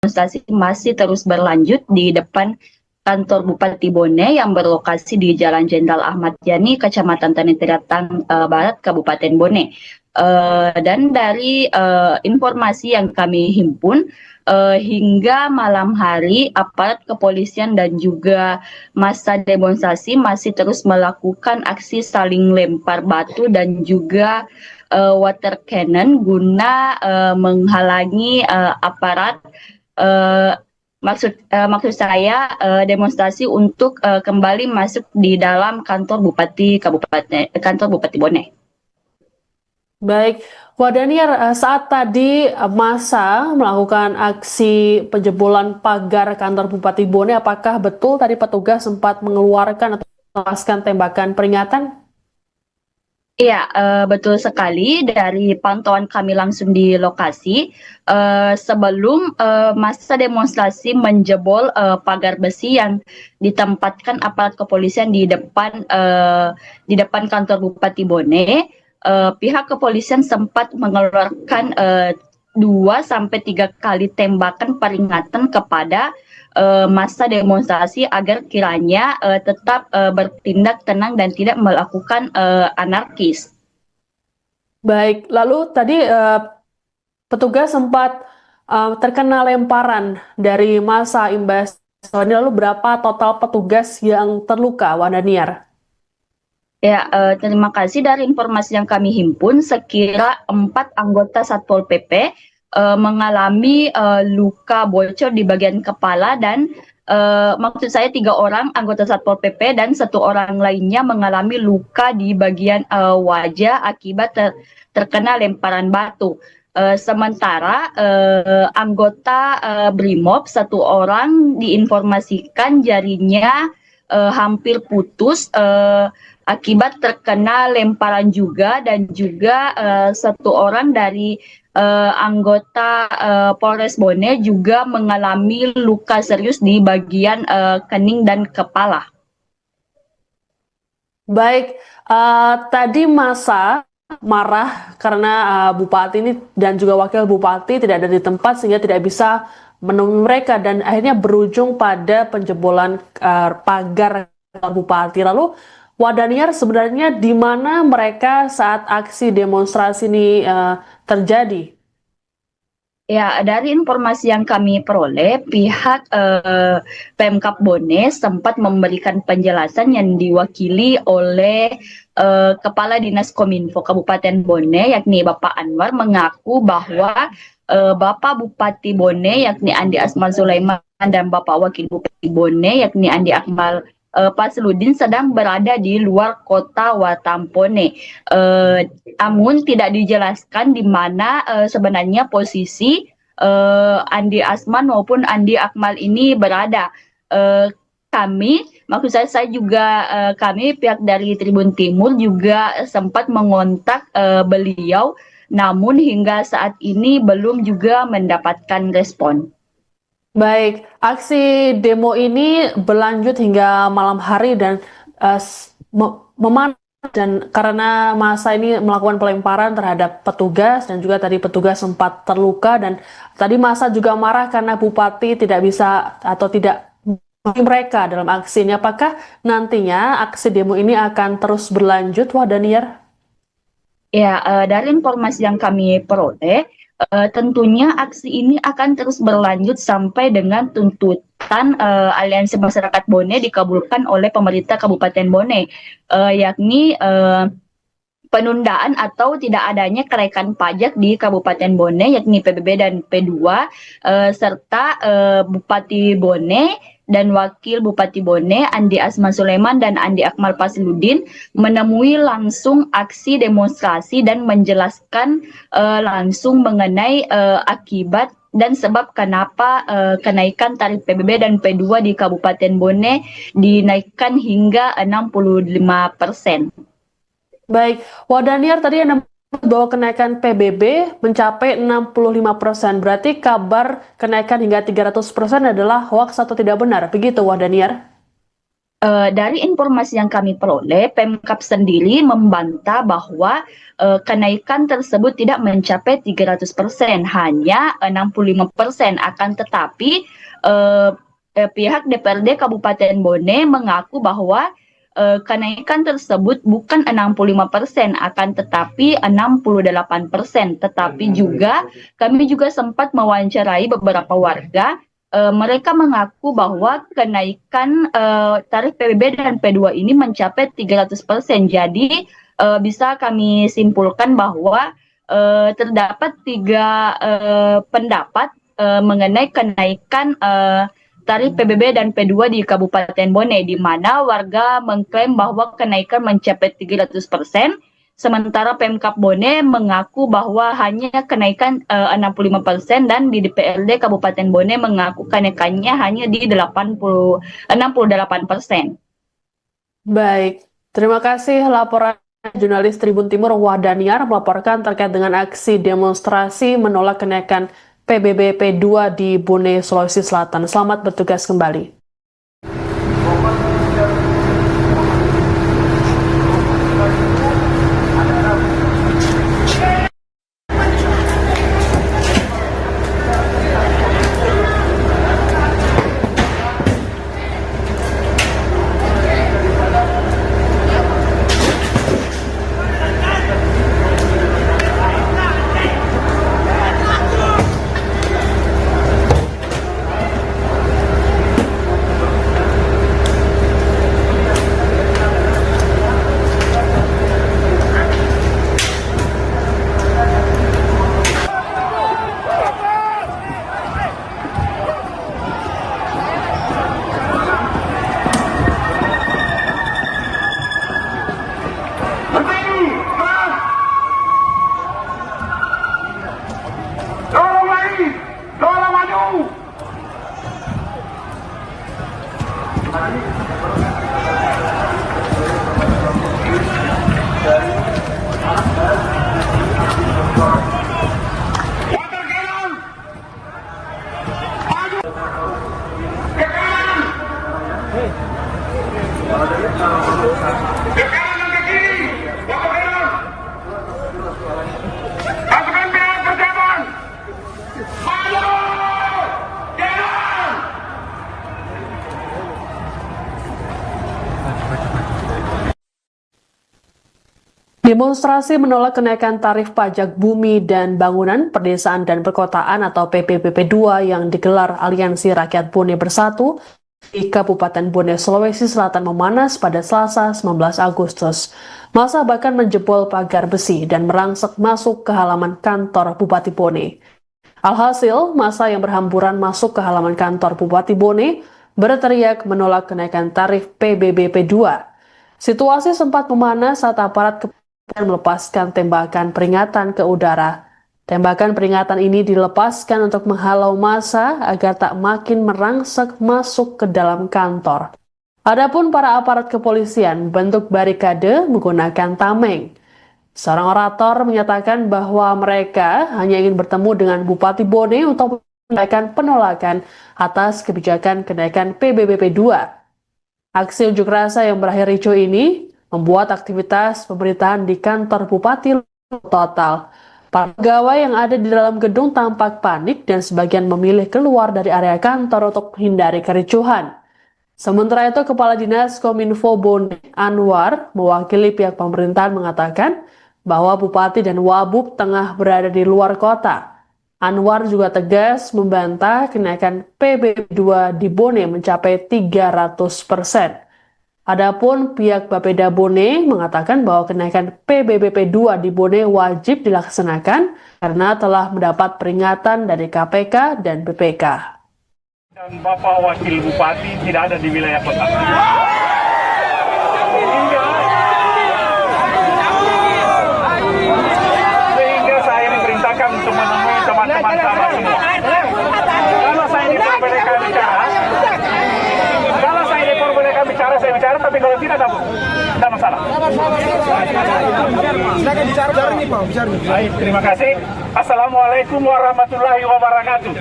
demonstrasi masih terus berlanjut di depan kantor Bupati Bone yang berlokasi di Jalan Jenderal Ahmad Yani, Kecamatan Tanah Barat, Kabupaten Bone. Dan dari informasi yang kami himpun, hingga malam hari aparat kepolisian dan juga massa demonstrasi masih terus melakukan aksi saling lempar batu dan juga water cannon guna menghalangi aparat. Maksud saya demonstrasi untuk kembali masuk di dalam kantor Bupati Bone. Baik, Wadaniar, saat tadi massa melakukan aksi penjebolan pagar kantor Bupati Bone, apakah betul tadi petugas sempat mengeluarkan atau melepaskan tembakan peringatan? Iya, betul sekali. Dari pantauan kami langsung di lokasi, sebelum massa demonstrasi menjebol pagar besi yang ditempatkan aparat kepolisian di depan kantor Bupati Bone, pihak kepolisian sempat mengeluarkan 2 sampai 3 kali tembakan peringatan kepada massa demonstrasi agar kiranya tetap bertindak tenang dan tidak melakukan anarkis. Baik, lalu tadi petugas sempat terkena lemparan dari massa imbas. Lalu berapa total petugas yang terluka, Wadaniar? Ya, terima kasih. Dari informasi yang kami himpun, sekira 4 anggota Satpol PP mengalami luka bocor di bagian kepala dan maksud saya 3 orang anggota Satpol PP dan 1 orang lainnya mengalami luka di bagian wajah akibat terkena lemparan batu. Sementara anggota Brimob 1 orang diinformasikan jarinya hampir putus akibat terkena lemparan juga, dan juga 1 orang dari anggota Polres Bone juga mengalami luka serius di bagian kening dan kepala. Baik, tadi massa marah karena Bupati ini dan juga Wakil Bupati tidak ada di tempat sehingga tidak bisa menemui mereka dan akhirnya berujung pada penjebolan pagar Bupati. Lalu Wadaniar, sebenarnya di mana mereka saat aksi demonstrasi ini terjadi? Ya, dari informasi yang kami peroleh, pihak Pemkab Bone sempat memberikan penjelasan yang diwakili oleh Kepala Dinas Kominfo Kabupaten Bone, yakni Bapak Anwar, mengaku bahwa Bapak Bupati Bone, yakni Andi Asman Sulaiman, dan Bapak Wakil Bupati Bone, yakni Andi Akmal Fasludin, sedang berada di luar kota Watampone. Namun tidak dijelaskan di mana sebenarnya posisi Andi Asman maupun Andi Akmal ini berada. Maksud saya juga kami pihak dari Tribun Timur juga sempat mengontak beliau, namun hingga saat ini belum juga mendapatkan respon. Baik, aksi demo ini berlanjut hingga malam hari dan memanas, dan karena massa ini melakukan pelemparan terhadap petugas dan juga tadi petugas sempat terluka, dan tadi massa juga marah karena Bupati tidak bisa atau tidak mereka dalam aksi ini. Apakah nantinya aksi demo ini akan terus berlanjut, Wadaniar? Ya, dari informasi yang kami peroleh, tentunya aksi ini akan terus berlanjut sampai dengan tuntutan Aliansi Masyarakat Bone dikabulkan oleh pemerintah Kabupaten Bone, yakni penundaan atau tidak adanya kenaikan pajak di Kabupaten Bone, yakni PBB dan P2, serta Bupati Bone dan Wakil Bupati Bone, Andi Asman Sulaiman dan Andi Akmal Fasludin, menemui langsung aksi demonstrasi dan menjelaskan langsung mengenai akibat dan sebab kenapa kenaikan tarif PBB dan P2 di Kabupaten Bone dinaikkan hingga 65%. Baik, Wadaniar, tadi Anda bahwa kenaikan PBB mencapai 65%. Berarti kabar kenaikan hingga 300% adalah hoax atau tidak benar? Begitu, Wadaniar? Dari informasi yang kami peroleh, Pemkab sendiri membantah bahwa kenaikan tersebut tidak mencapai 300%, hanya 65%. Akan tetapi pihak DPRD Kabupaten Bone mengaku bahwa kenaikan tersebut bukan 65%, akan tetapi 68%. Tetapi juga kami juga sempat mewawancarai beberapa warga. Mereka mengaku bahwa kenaikan tarif PBB dan P2 ini mencapai 300%. Jadi bisa kami simpulkan bahwa terdapat tiga pendapat mengenai kenaikan tarif PBB dan P2 di Kabupaten Bone, di mana warga mengklaim bahwa kenaikan mencapai 300%. Sementara Pemkab Bone mengaku bahwa hanya kenaikan 65% dan di DPRD Kabupaten Bone mengaku kenaikannya hanya di 68%. Baik, terima kasih laporan jurnalis Tribun Timur Wahdaniar melaporkan terkait dengan aksi demonstrasi menolak kenaikan PBB P2 di Bone, Sulawesi Selatan. Selamat bertugas kembali. Demonstrasi menolak kenaikan tarif pajak bumi dan bangunan, pedesaan dan perkotaan atau PPBP 2 yang digelar Aliansi Rakyat Bone Bersatu di Kabupaten Bone, Sulawesi Selatan memanas pada Selasa 19 Agustus. Massa bahkan menjebol pagar besi dan merangsek masuk ke halaman kantor Bupati Bone. Alhasil, massa yang berhamburan masuk ke halaman kantor Bupati Bone berteriak menolak kenaikan tarif PBB P2. Situasi sempat memanas saat aparat dan melepaskan tembakan peringatan ke udara. Tembakan peringatan ini dilepaskan untuk menghalau massa agar tak makin merangsek masuk ke dalam kantor. Adapun para aparat kepolisian bentuk barikade menggunakan tameng. Seorang orator menyatakan bahwa mereka hanya ingin bertemu dengan Bupati Bone untuk menyampaikan penolakan atas kebijakan kenaikan PBB P2. Aksi unjuk rasa yang berakhir ricuh ini membuat aktivitas pemerintahan di kantor Bupati total. Para pegawai yang ada di dalam gedung tampak panik dan sebagian memilih keluar dari area kantor untuk menghindari kericuhan. Sementara itu, Kepala Dinas Kominfo Bone Anwar mewakili pihak pemerintahan mengatakan bahwa Bupati dan Wabub tengah berada di luar kota. Anwar juga tegas membantah kenaikan PBB 2 di Bone mencapai 300%. Adapun pihak Bapeda Bone mengatakan bahwa kenaikan PBB P2 di Bone wajib dilaksanakan karena telah mendapat peringatan dari KPK dan BPK. Dan Bapak Wakil Bupati tidak ada di wilayah kota. Sehingga saya diperintahkan untuk menemui teman-teman sama semua. Kalau saya diperbolehkan bicara, saya bicara, tapi kalau tidak ada masalah. Silakan bicara nih Pak, bicara. Baik, terima kasih. Assalamualaikum warahmatullahi wabarakatuh.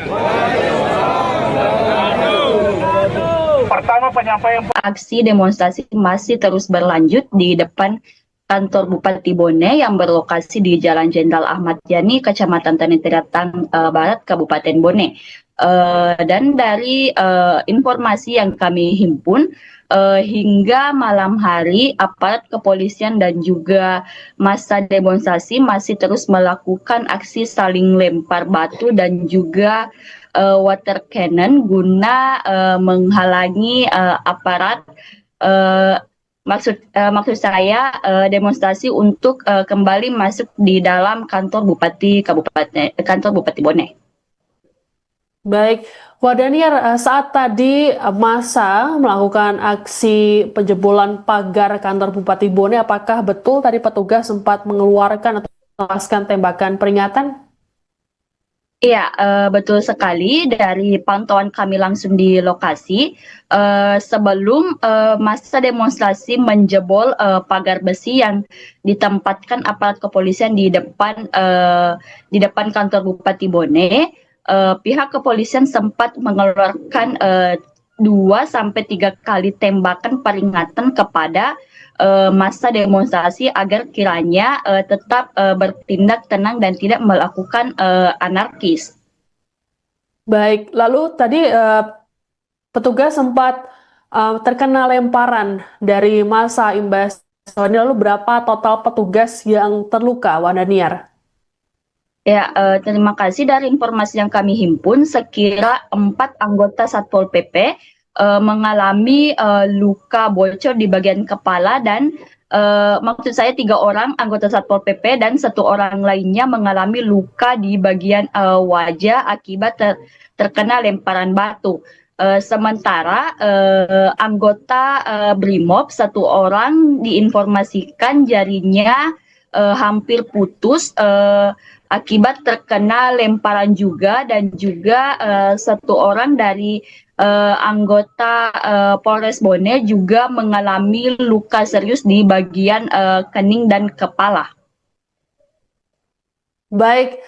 Pertama, penyampaian Aksi demonstrasi masih terus berlanjut di depan kantor Bupati Bone yang berlokasi di Jalan Jenderal Ahmad Yani, Kecamatan Tanah Barat, Kabupaten Bone. Dan dari informasi yang kami himpun, hingga malam hari aparat kepolisian dan juga massa demonstrasi masih terus melakukan aksi saling lempar batu dan juga water cannon guna menghalangi aparat. Maksud saya demonstrasi untuk kembali masuk di dalam kantor Bupati Bone. Baik, Wadaniar, saat tadi massa melakukan aksi penjebolan pagar kantor Bupati Bone, apakah betul tadi petugas sempat mengeluarkan atau melepaskan tembakan peringatan? Iya, betul sekali. Dari pantauan kami langsung di lokasi, sebelum massa demonstrasi menjebol pagar besi yang ditempatkan aparat kepolisian di depan kantor Bupati Bone, pihak kepolisian sempat mengeluarkan 2 sampai 3 kali tembakan peringatan kepada massa demonstrasi agar kiranya tetap bertindak tenang dan tidak melakukan anarkis. Baik, lalu tadi petugas sempat terkena lemparan dari massa imbas ini, lalu berapa total petugas yang terluka, Wadaniar? Ya, terima kasih. Dari informasi yang kami himpun, sekira 4 anggota Satpol PP mengalami luka bocor di bagian kepala dan maksud saya 3 orang anggota Satpol PP dan 1 orang lainnya mengalami luka di bagian wajah akibat terkena lemparan batu. Sementara anggota Brimob 1 orang diinformasikan jarinya hampir putus akibat terkena lemparan juga, dan juga 1 orang dari anggota Polres Bone juga mengalami luka serius di bagian kening dan kepala. Baik,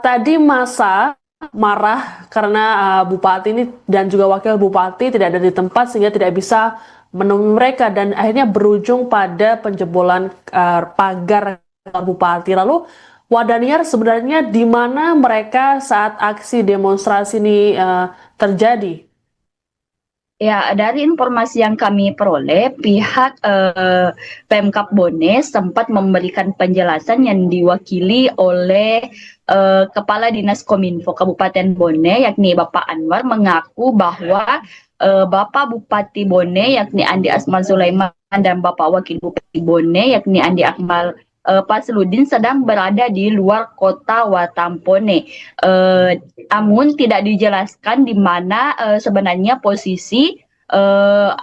tadi massa marah karena Bupati ini dan juga Wakil Bupati tidak ada di tempat sehingga tidak bisa menemui mereka dan akhirnya berujung pada penjebolan pagar Bupati. Lalu Wadaniar, sebenarnya di mana mereka saat aksi demonstrasi ini terjadi? Ya, dari informasi yang kami peroleh, pihak Pemkab Bone sempat memberikan penjelasan yang diwakili oleh Kepala Dinas Kominfo Kabupaten Bone, yakni Bapak Anwar, mengaku bahwa Bapak Bupati Bone, yakni Andi Asman Sulaiman, dan Bapak Wakil Bupati Bone, yakni Andi Akmal Fasludin, sedang berada di luar kota Watampone. Namun tidak dijelaskan di mana sebenarnya posisi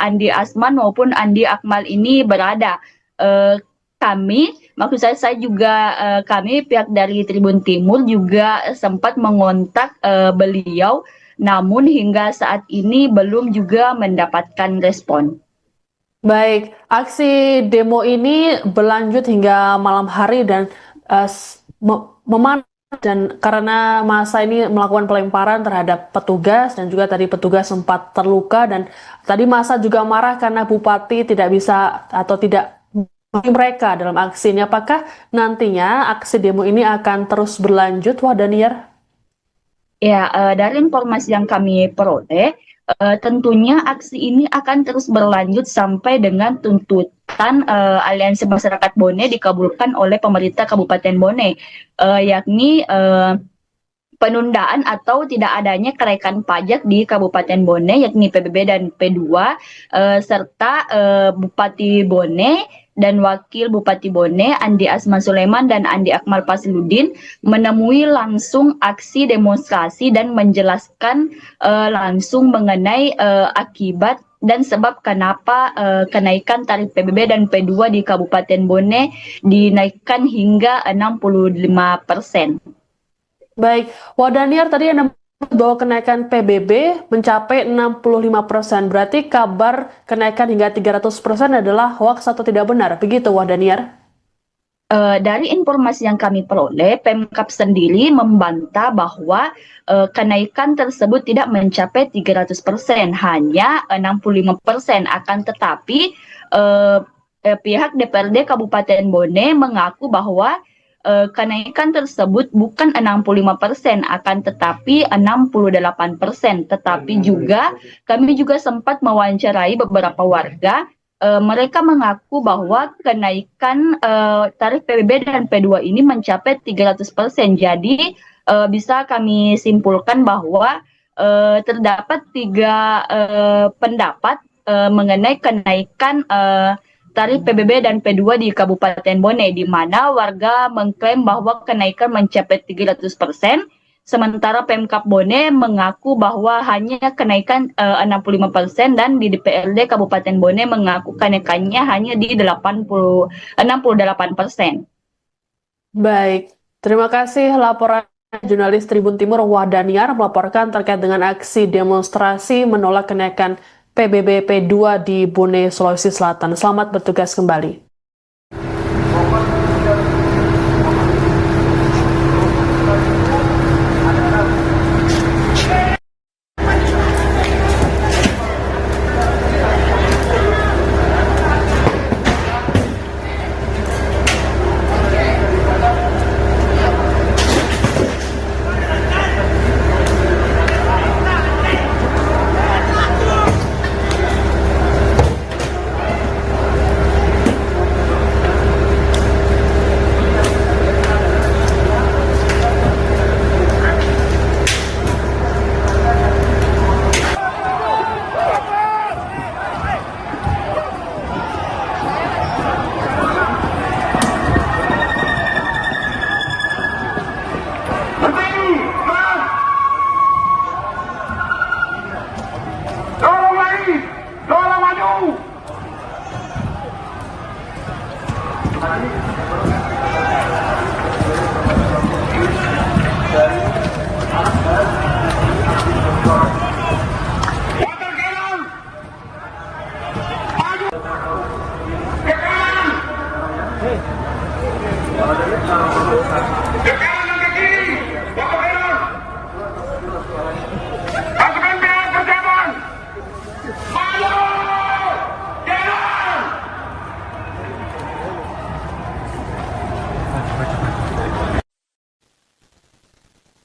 Andi Asman maupun Andi Akmal ini berada. Maksud saya juga kami pihak dari Tribun Timur juga sempat mengontak beliau, namun hingga saat ini belum juga mendapatkan respon. Baik, aksi demo ini berlanjut hingga malam hari dan memanas, dan karena massa ini melakukan pelemparan terhadap petugas dan juga tadi petugas sempat terluka, dan tadi massa juga marah karena Bupati tidak bisa atau tidak mereka dalam aksi ini. Apakah nantinya aksi demo ini akan terus berlanjut, Wadaniar? Ya, dari informasi yang kami peroleh, tentunya aksi ini akan terus berlanjut sampai dengan tuntutan Aliansi Masyarakat Bone dikabulkan oleh pemerintah Kabupaten Bone, yakni penundaan atau tidak adanya kenaikan pajak di Kabupaten Bone, yakni PBB dan P2, serta Bupati Bone dan Wakil Bupati Bone, Andi Asman Sulaiman dan Andi Akmal Fasludin, menemui langsung aksi demonstrasi dan menjelaskan langsung mengenai akibat dan sebab kenapa kenaikan tarif PBB dan P2 di Kabupaten Bone dinaikkan hingga 65%. Baik, Wadaniar, tadi Anda bahwa kenaikan PBB mencapai 65%. Berarti kabar kenaikan hingga 300% adalah hoax atau tidak benar? Begitu, Wadaniar? Dari informasi yang kami peroleh, Pemkab sendiri membantah bahwa kenaikan tersebut tidak mencapai 300%, hanya 65%. Akan tetapi pihak DPRD Kabupaten Bone mengaku bahwa kenaikan tersebut bukan 65%, akan tetapi 68%. Tetapi juga kami juga sempat mewawancarai beberapa warga. Mereka mengaku bahwa kenaikan tarif PBB dan P2 ini mencapai 300%. Jadi bisa kami simpulkan bahwa terdapat 3 pendapat mengenai kenaikan tarif PBB dan P2 di Kabupaten Bone, di mana warga mengklaim bahwa kenaikan mencapai 300%. Sementara Pemkab Bone mengaku bahwa hanya kenaikan 65% dan di DPRD Kabupaten Bone mengaku kenaikannya hanya di 68%. Baik, terima kasih laporan jurnalis Tribun Timur Wahdaniar melaporkan terkait dengan aksi demonstrasi menolak kenaikan PBB P2 di Bone, Sulawesi Selatan. Selamat bertugas kembali.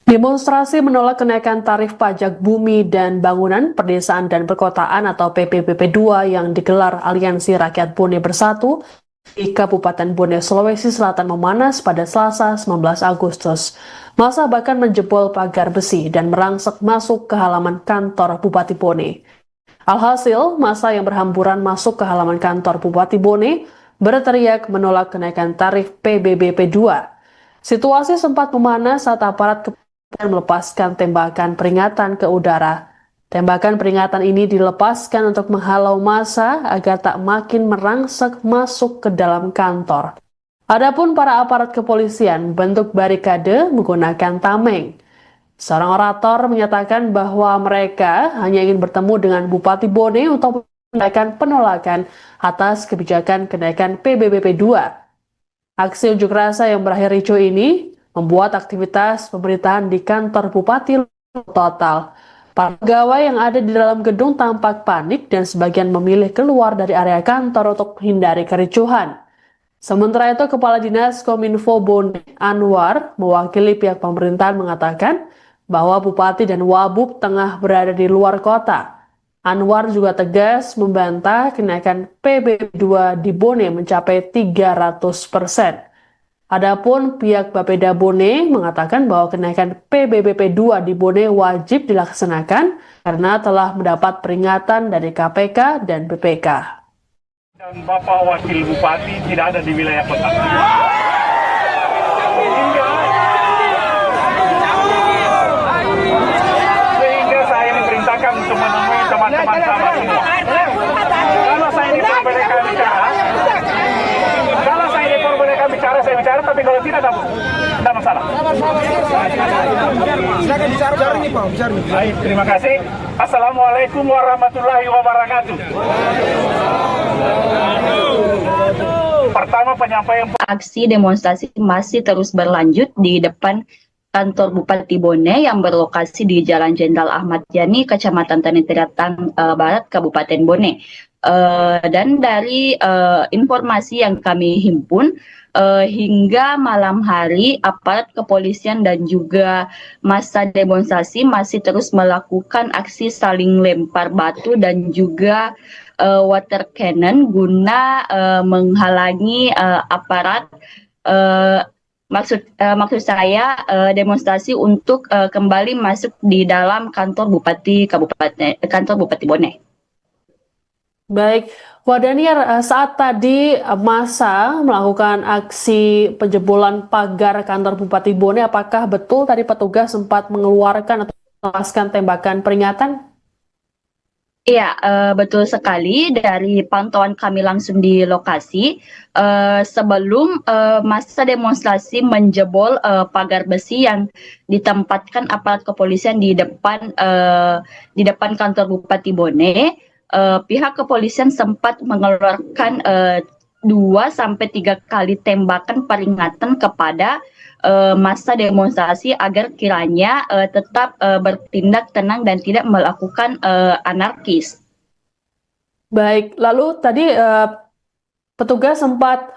Demonstrasi menolak kenaikan tarif pajak bumi dan bangunan, pedesaan dan perkotaan atau PPBP 2 yang digelar Aliansi Rakyat Bone Bersatu di Kabupaten Bone, Sulawesi Selatan memanas pada Selasa 19 Agustus. Massa bahkan menjebol pagar besi dan merangsek masuk ke halaman kantor Bupati Bone. Alhasil, massa yang berhamburan masuk ke halaman kantor Bupati Bone berteriak menolak kenaikan tarif PBBP 2. Situasi sempat memanas saat aparat melepaskan tembakan peringatan ke udara. Tembakan peringatan ini dilepaskan untuk menghalau massa agar tak makin merangsek masuk ke dalam kantor. Adapun para aparat kepolisian bentuk barikade menggunakan tameng. Seorang orator menyatakan bahwa mereka hanya ingin bertemu dengan Bupati Bone untuk menyampaikan penolakan atas kebijakan kenaikan PBBP 2. Aksi unjuk rasa yang berakhir ricuh ini membuat aktivitas pemerintahan di kantor Bupati total. Para pegawai yang ada di dalam gedung tampak panik dan sebagian memilih keluar dari area kantor untuk menghindari kericuhan. Sementara itu, Kepala Dinas Kominfo Bone Anwar mewakili pihak pemerintahan mengatakan bahwa Bupati dan Wabub tengah berada di luar kota. Anwar juga tegas membantah kenaikan PBB 2 di Bone mencapai 300%. Adapun pihak Bapeda Bone mengatakan bahwa kenaikan PBBP 2 di Bone wajib dilaksanakan karena telah mendapat peringatan dari KPK dan BPK. Dan Bapak Wakil Bupati tidak ada di wilayah kota. Sehingga saya diperintahkan untuk menemui teman-teman sama semua. Kalau saya diperbolehkan bicara, saya bicara, tapi kalau tidak ada masalah. Silakan bicara nih Pak, bicara nih. Baik, terima kasih. Assalamualaikum warahmatullahi wabarakatuh. Pertama penyampaian Aksi demonstrasi masih terus berlanjut di depan kantor Bupati Bone yang berlokasi di Jalan Jenderal Ahmad Yani, Kecamatan Tanah Barat, Kabupaten Bone. Dan dari informasi yang kami himpun, hingga malam hari aparat kepolisian dan juga massa demonstrasi masih terus melakukan aksi saling lempar batu dan juga water cannon guna menghalangi aparat. Maksud saya demonstrasi untuk kembali masuk di dalam kantor Bupati Bone. Baik, Wadaniar, saat tadi massa melakukan aksi penjebolan pagar kantor Bupati Bone, apakah betul tadi petugas sempat mengeluarkan atau melepaskan tembakan peringatan? Iya, betul sekali. Dari pantauan kami langsung di lokasi, sebelum massa demonstrasi menjebol pagar besi yang ditempatkan aparat kepolisian di depan kantor Bupati Bone, pihak kepolisian sempat mengeluarkan 2 sampai 3 kali tembakan peringatan kepada massa demonstrasi agar kiranya tetap bertindak tenang dan tidak melakukan anarkis. Baik, lalu tadi petugas sempat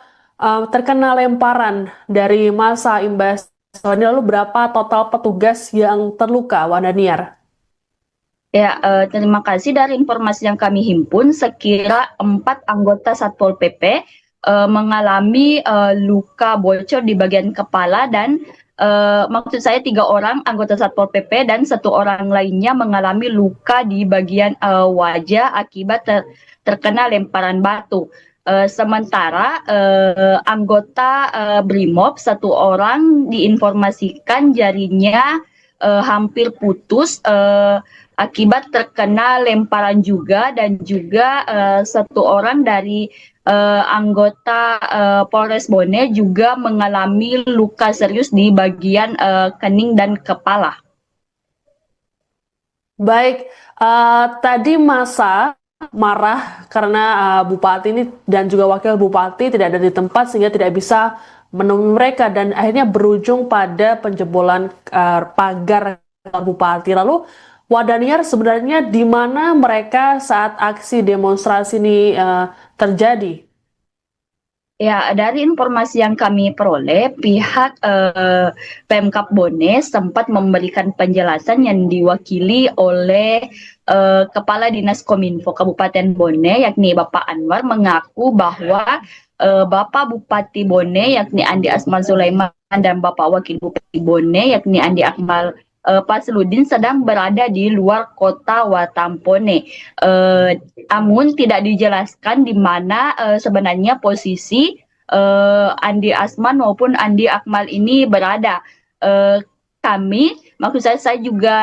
terkena lemparan dari massa imbas. Lalu berapa total petugas yang terluka, Wadaniar? Ya, terima kasih. Dari informasi yang kami himpun, sekira 4 anggota Satpol PP mengalami luka bocor di bagian kepala dan maksud saya 3 orang anggota Satpol PP dan 1 orang lainnya mengalami luka di bagian wajah akibat terkena lemparan batu. Sementara anggota Brimob 1 orang diinformasikan jarinya hampir putus akibat terkena lemparan juga, dan juga 1 orang dari anggota Polres Bone juga mengalami luka serius di bagian kening dan kepala. Baik, tadi massa marah karena Bupati ini dan juga Wakil Bupati tidak ada di tempat sehingga tidak bisa menemui mereka dan akhirnya berujung pada penjebolan pagar Bupati. Lalu Wadaniar, sebenarnya di mana mereka saat aksi demonstrasi ini terjadi? Ya, dari informasi yang kami peroleh, pihak Pemkab Bone sempat memberikan penjelasan yang diwakili oleh Kepala Dinas Kominfo Kabupaten Bone, yakni Bapak Anwar, mengaku bahwa Bapak Bupati Bone, yakni Andi Asman Sulaiman, dan Bapak Wakil Bupati Bone, yakni Andi Akmal Pasludin, sedang berada di luar kota Watampone. Namun tidak dijelaskan di mana sebenarnya posisi Andi Asman maupun Andi Akmal ini berada. Maksud saya juga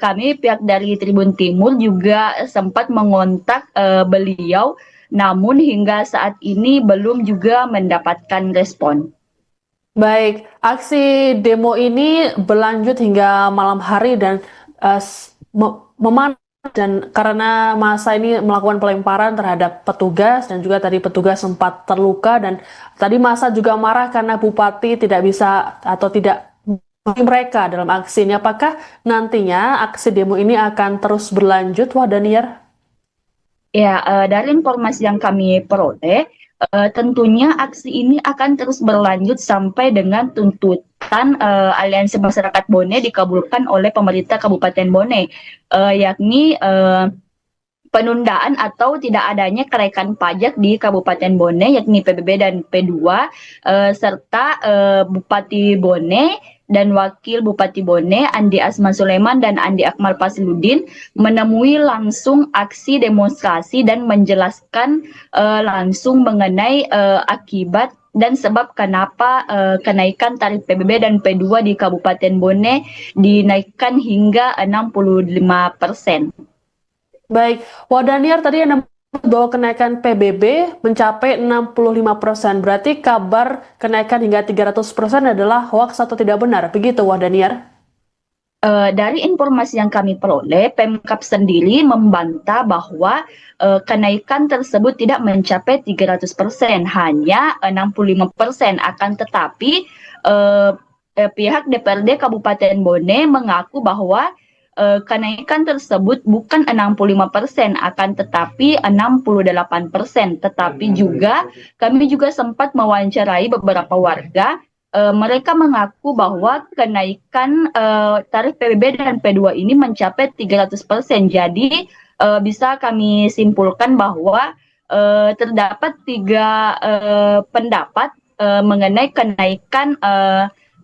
kami pihak dari Tribun Timur juga sempat mengontak beliau, namun hingga saat ini belum juga mendapatkan respon. Baik, aksi demo ini berlanjut hingga malam hari dan memanas, dan karena massa ini melakukan pelemparan terhadap petugas dan juga tadi petugas sempat terluka, dan tadi massa juga marah karena Bupati tidak bisa atau tidak mereka dalam aksi ini. Apakah nantinya aksi demo ini akan terus berlanjut, Wadaniar? Ya, dari informasi yang kami peroleh, tentunya aksi ini akan terus berlanjut sampai dengan tuntutan Aliansi Masyarakat Bone dikabulkan oleh pemerintah Kabupaten Bone, yakni penundaan atau tidak adanya kenaikan pajak di Kabupaten Bone, yakni PBB dan P2, serta Bupati Bone dan Wakil Bupati Bone, Andi Asman Sulaiman dan Andi Akmal Pasludin, menemui langsung aksi demonstrasi dan menjelaskan langsung mengenai akibat dan sebab kenapa kenaikan tarif PBB dan P2 di Kabupaten Bone dinaikkan hingga 65%. Baik, Wadaniar, tadi Anda bahwa kenaikan PBB mencapai 65%. Berarti kabar kenaikan hingga 300% adalah hoax atau tidak benar? Begitu, Wadaniar? Dari informasi yang kami peroleh, Pemkab sendiri membantah bahwa kenaikan tersebut tidak mencapai 300%, hanya 65%. Akan tetapi pihak DPRD Kabupaten Bone mengaku bahwa kenaikan tersebut bukan 65%, akan tetapi 68%. Tetapi juga kami juga sempat mewawancarai beberapa warga. Mereka mengaku bahwa kenaikan tarif PBB dan P2 ini mencapai 300%. Jadi bisa kami simpulkan bahwa terdapat 3 pendapat mengenai kenaikan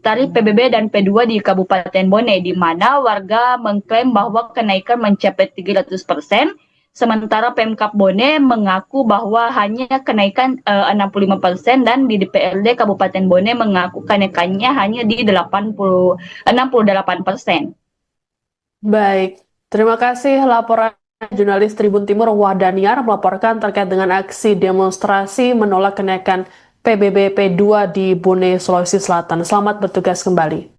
tarif PBB dan P2 di Kabupaten Bone, di mana warga mengklaim bahwa kenaikan mencapai 300%. Sementara Pemkab Bone mengaku bahwa hanya kenaikan 65% dan di DPRD Kabupaten Bone mengaku kenaikannya hanya di 68%. Baik, terima kasih laporan jurnalis Tribun Timur Wahdaniar melaporkan terkait dengan aksi demonstrasi menolak kenaikan PBB P2 di Bone, Sulawesi Selatan. Selamat bertugas kembali.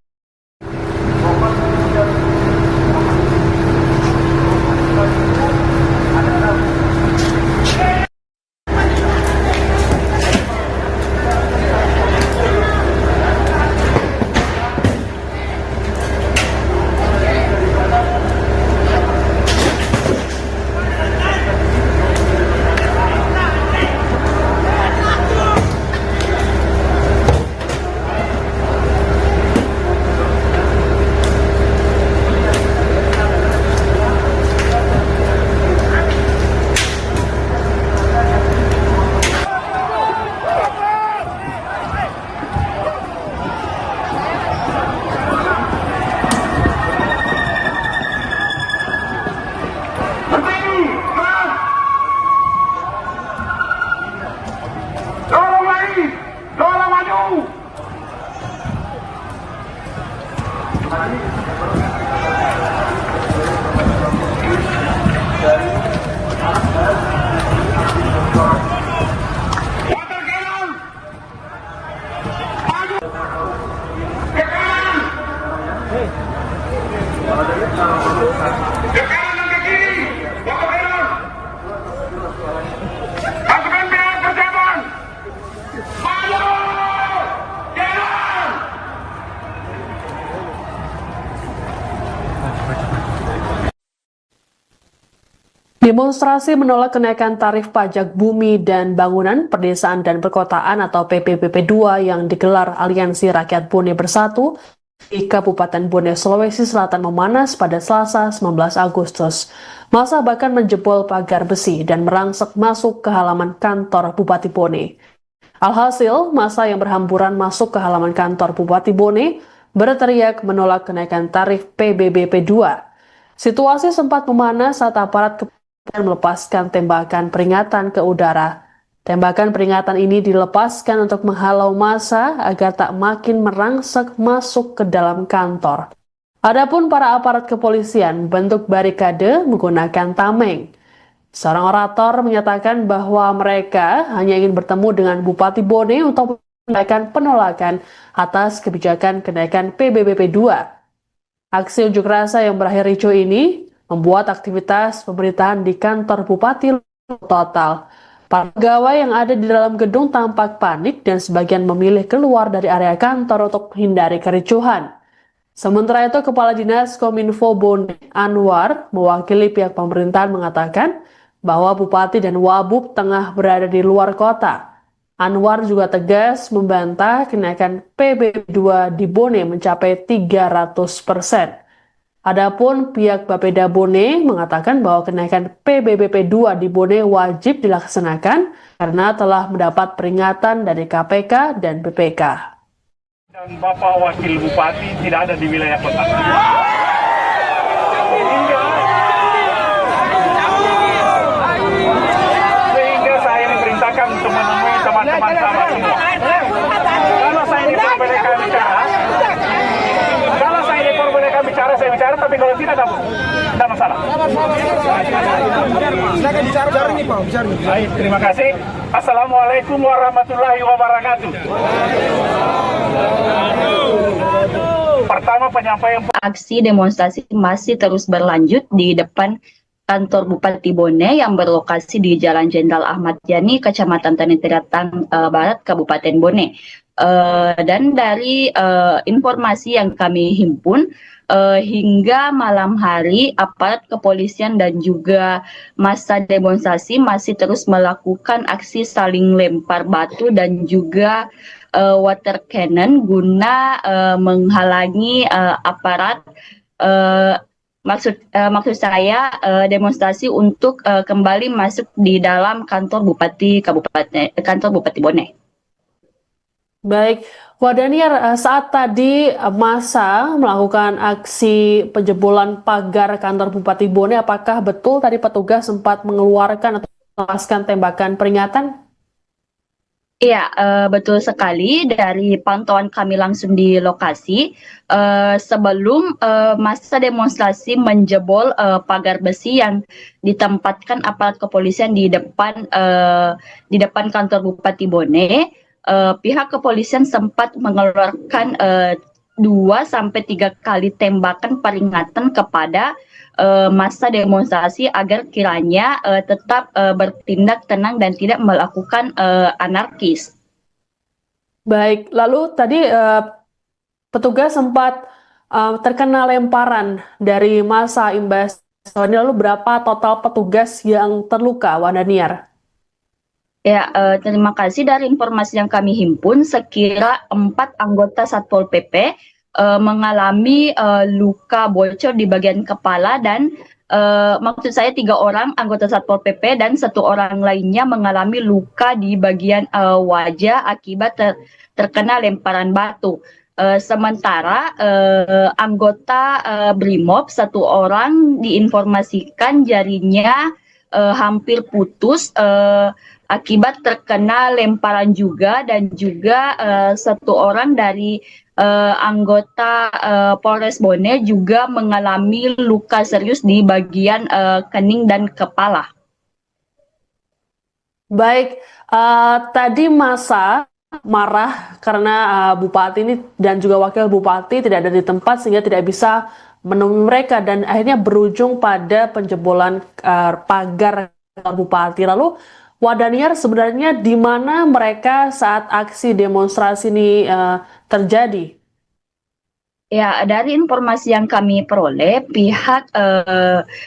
Demonstrasi menolak kenaikan tarif pajak bumi dan bangunan, pedesaan dan perkotaan atau PPBP 2 yang digelar Aliansi Rakyat Bone Bersatu di Kabupaten Bone, Sulawesi Selatan memanas pada Selasa 19 Agustus. Massa bahkan menjebol pagar besi dan merangsek masuk ke halaman kantor Bupati Bone. Alhasil, massa yang berhamburan masuk ke halaman kantor Bupati Bone berteriak menolak kenaikan tarif PBB P2. Situasi sempat memanas saat aparat kepolisian melepaskan tembakan peringatan ke udara. Tembakan peringatan ini dilepaskan untuk menghalau massa agar tak makin merangsek masuk ke dalam kantor. Adapun para aparat kepolisian bentuk barikade menggunakan tameng. Seorang orator menyatakan bahwa mereka hanya ingin bertemu dengan Bupati Bone untuk menyampaikan penolakan atas kebijakan kenaikan PBB P2. Aksi unjuk rasa yang berakhir ricuh ini membuat aktivitas pemerintahan di kantor Bupati total. Para pegawai yang ada di dalam gedung tampak panik dan sebagian memilih keluar dari area kantor untuk menghindari kericuhan. Sementara itu, Kepala Dinas Kominfo Bone Anwar mewakili pihak pemerintahan mengatakan bahwa Bupati dan Wabub tengah berada di luar kota. Anwar juga tegas membantah kenaikan PBB 2 di Bone mencapai 300%. Adapun pihak Bapeda Bone mengatakan bahwa kenaikan PBB P2 di Bone wajib dilaksanakan karena telah mendapat peringatan dari KPK dan BPK. Dan Bapak Wakil Bupati tidak ada di wilayah kota. Sehingga saya diperintahkan untuk menemui teman-teman sama semua. Kalau saya diperbolehkan bicara, saya bicara, tapi kalau tidak ada masalah. Silakan bicara nih Pak, bicara. Baik, terima kasih. Assalamualaikum warahmatullahi wabarakatuh. Pertama penyampaian Aksi demonstrasi masih terus berlanjut di depan kantor Bupati Bone yang berlokasi di Jalan Jenderal Ahmad Yani, Kecamatan Tanah Barat, Kabupaten Bone. Dan dari informasi yang kami himpun, hingga malam hari aparat kepolisian dan juga massa demonstrasi masih terus melakukan aksi saling lempar batu dan juga water cannon guna menghalangi aparat. Maksud saya demonstrasi untuk kembali masuk di dalam kantor Bupati Bone. Baik, Wadaniar, saat tadi massa melakukan aksi penjebolan pagar kantor Bupati Bone, apakah betul tadi petugas sempat mengeluarkan atau melepaskan tembakan peringatan? Iya, betul sekali. Dari pantauan kami langsung di lokasi, sebelum massa demonstrasi menjebol pagar besi yang ditempatkan aparat kepolisian di depan kantor Bupati Bone, pihak kepolisian sempat mengeluarkan 2 sampai 3 kali tembakan peringatan kepada massa demonstrasi agar kiranya tetap bertindak tenang dan tidak melakukan anarkis. Baik, lalu tadi petugas sempat terkena lemparan dari massa imbas. Lalu berapa total petugas yang terluka, Wadaniar? Ya, terima kasih. Dari informasi yang kami himpun, sekira 4 anggota Satpol PP mengalami luka bocor di bagian kepala dan maksud saya 3 orang anggota Satpol PP dan 1 orang lainnya mengalami luka di bagian wajah akibat terkena lemparan batu. Sementara anggota Brimob 1 orang diinformasikan jarinya hampir putus akibat terkena lemparan juga, dan juga 1 orang dari anggota Polres Bone juga mengalami luka serius di bagian kening dan kepala. Baik, tadi massa marah karena Bupati ini dan juga Wakil Bupati tidak ada di tempat sehingga tidak bisa menemui mereka dan akhirnya berujung pada penjebolan pagar Bupati. Lalu Wadaniar, sebenarnya di mana mereka saat aksi demonstrasi ini terjadi? Ya, dari informasi yang kami peroleh, pihak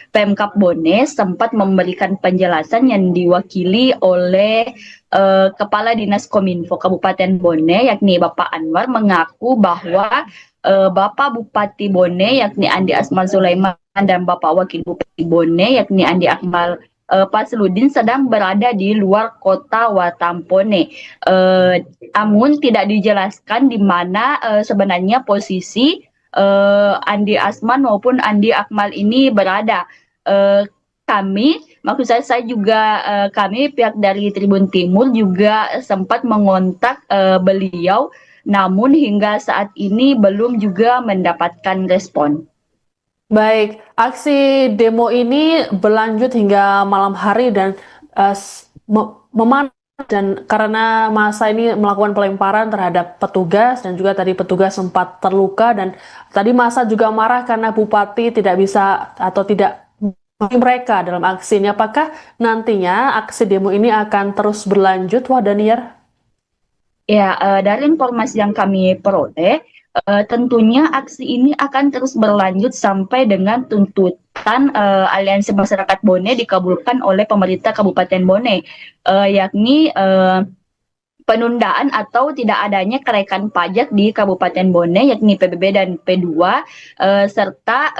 Pemkab Bone sempat memberikan penjelasan yang diwakili oleh Kepala Dinas Kominfo Kabupaten Bone, yakni Bapak Anwar, mengaku bahwa Bapak Bupati Bone, yakni Andi Asman Sulaiman, dan Bapak Wakil Bupati Bone, yakni Andi Akmal Fasludin, sedang berada di luar kota Watampone. Namun tidak dijelaskan di mana sebenarnya posisi Andi Asman maupun Andi Akmal ini berada. Maksud saya juga kami pihak dari Tribun Timur juga sempat mengontak beliau, namun hingga saat ini belum juga mendapatkan respon. Baik, aksi demo ini berlanjut hingga malam hari dan memanas, dan karena massa ini melakukan pelemparan terhadap petugas dan juga tadi petugas sempat terluka, dan tadi massa juga marah karena Bupati tidak bisa atau tidak mereka dalam aksinya. Apakah nantinya aksi demo ini akan terus berlanjut, Wadaniar? Ya, dari informasi yang kami peroleh, tentunya aksi ini akan terus berlanjut sampai dengan tuntutan Aliansi Masyarakat Bone dikabulkan oleh pemerintah Kabupaten Bone, yakni penundaan atau tidak adanya kenaikan pajak di Kabupaten Bone, yakni PBB dan P2, serta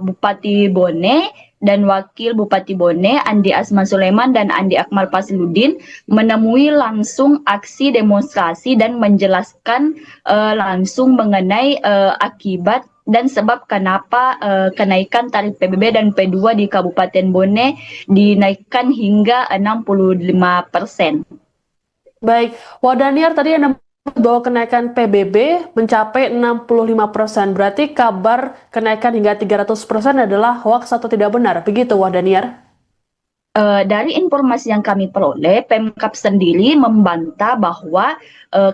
Bupati Bone dan Wakil Bupati Bone, Andi Asman Sulaiman dan Andi Akmal Fasludin, menemui langsung aksi demonstrasi dan menjelaskan langsung mengenai akibat dan sebab kenapa kenaikan tarif PBB dan P2 di Kabupaten Bone dinaikkan hingga 65%. Baik, Wadaniar, tadi Anda bahwa kenaikan PBB mencapai 65%. Berarti kabar kenaikan hingga 300% adalah hoax atau tidak benar? Begitu, Wadaniar? Dari informasi yang kami peroleh, Pemkab sendiri membantah bahwa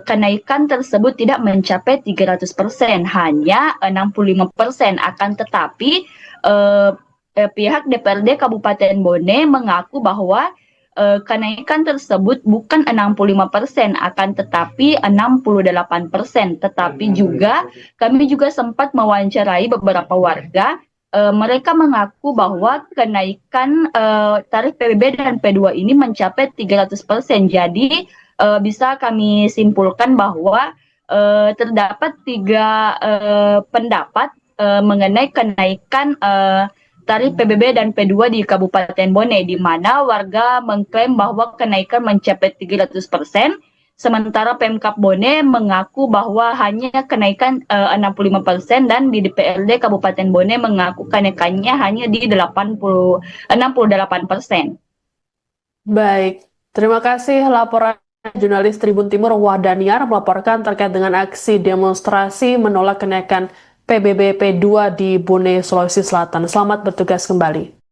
kenaikan tersebut tidak mencapai 300%, hanya 65%. Akan tetapi pihak DPRD Kabupaten Bone mengaku bahwa kenaikan tersebut bukan 65%, akan tetapi 68%. Tetapi juga kami juga sempat mewawancarai beberapa warga. Mereka mengaku bahwa kenaikan tarif PBB dan P2 ini mencapai 300%. Jadi bisa kami simpulkan bahwa terdapat 3 pendapat mengenai kenaikan tarif PBB dan P2 di Kabupaten Bone, di mana warga mengklaim bahwa kenaikan mencapai 300%. Sementara Pemkab Bone mengaku bahwa hanya kenaikan 65% dan di DPRD Kabupaten Bone mengaku kenaikannya hanya di 68%. Baik, terima kasih laporan jurnalis Tribun Timur Wahdaniar melaporkan terkait dengan aksi demonstrasi menolak kenaikan PBB P2 di Bone, Sulawesi Selatan. Selamat bertugas kembali.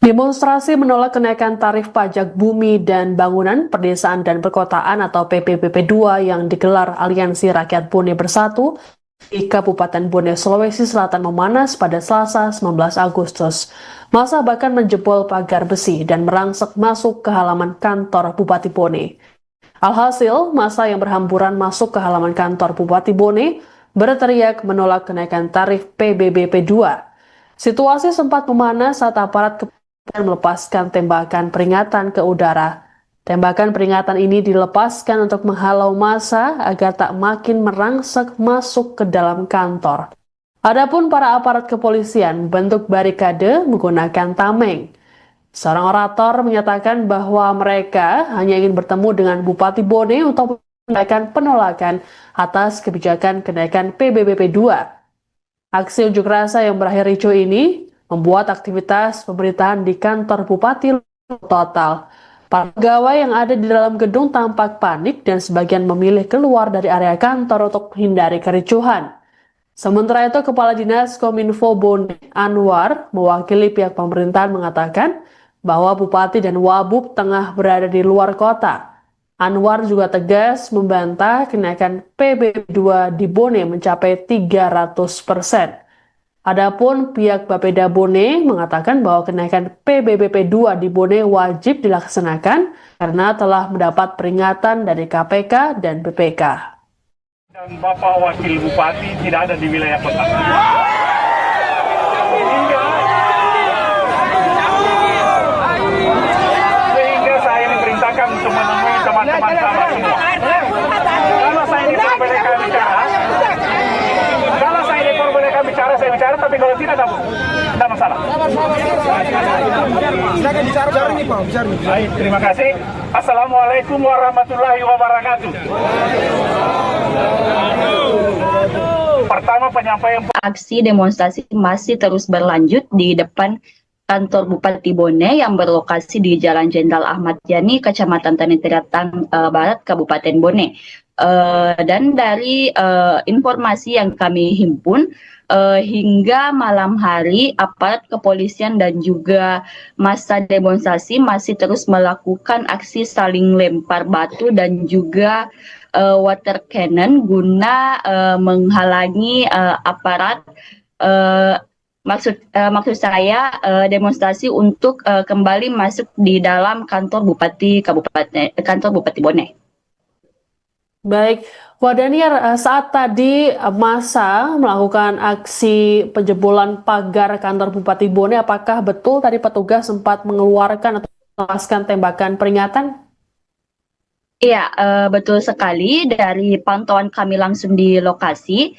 Demonstrasi menolak kenaikan tarif pajak bumi dan bangunan pedesaan dan perkotaan atau PPBP2 yang digelar Aliansi Rakyat Bone Bersatu di Kabupaten Bone, Sulawesi Selatan memanas pada Selasa 19 Agustus. Massa bahkan menjebol pagar besi dan merangsek masuk ke halaman kantor Bupati Bone. Alhasil, massa yang berhamburan masuk ke halaman kantor Bupati Bone berteriak menolak kenaikan tarif PBBP2. Situasi sempat memanas saat aparat melepaskan tembakan peringatan ke udara. Tembakan peringatan ini dilepaskan untuk menghalau massa agar tak makin merangsek masuk ke dalam kantor. Adapun para aparat kepolisian bentuk barikade menggunakan tameng. Seorang orator menyatakan bahwa mereka hanya ingin bertemu dengan Bupati Bone untuk menyampaikan penolakan atas kebijakan kenaikan PBBP2. Aksi unjuk rasa yang berakhir ricuh ini membuat aktivitas pemerintahan di kantor Bupati total. Para pegawai yang ada di dalam gedung tampak panik dan sebagian memilih keluar dari area kantor untuk menghindari kericuhan. Sementara itu, Kepala Dinas Kominfo Bone Anwar mewakili pihak pemerintahan mengatakan bahwa Bupati dan Wabub tengah berada di luar kota. Anwar juga tegas membantah kenaikan PBB2 di Bone mencapai 300%. Adapun pihak Bapeda Bone mengatakan bahwa kenaikan PBBP2 di Bone wajib dilaksanakan karena telah mendapat peringatan dari KPK dan BPK. Dan Bapak Wakil Bupati tidak ada di wilayah kota. Sehingga saya diperintahkan untuk menemui teman-teman sama semua. Kalau saya diperbolehkan bicara, saya bicara, tapi kalau tidak ada masalah. Silakan bicara nih Pak, bicara. Baik, terima kasih. Assalamualaikum warahmatullahi wabarakatuh. Pertama penyampaian Aksi demonstrasi masih terus berlanjut di depan kantor Bupati Bone yang berlokasi di Jalan Jenderal Ahmad Yani, Kecamatan Tanah Barat, Kabupaten Bone. Dan dari informasi yang kami himpun, hingga malam hari aparat kepolisian dan juga massa demonstrasi masih terus melakukan aksi saling lempar batu dan juga water cannon guna menghalangi aparat. Maksud saya demonstrasi untuk kembali masuk di dalam kantor Bupati Bone. Baik, Wadaniar, saat tadi massa melakukan aksi penjebolan pagar kantor Bupati Bone, apakah betul tadi petugas sempat mengeluarkan atau melepaskan tembakan peringatan? Iya, betul sekali. Dari pantauan kami langsung di lokasi,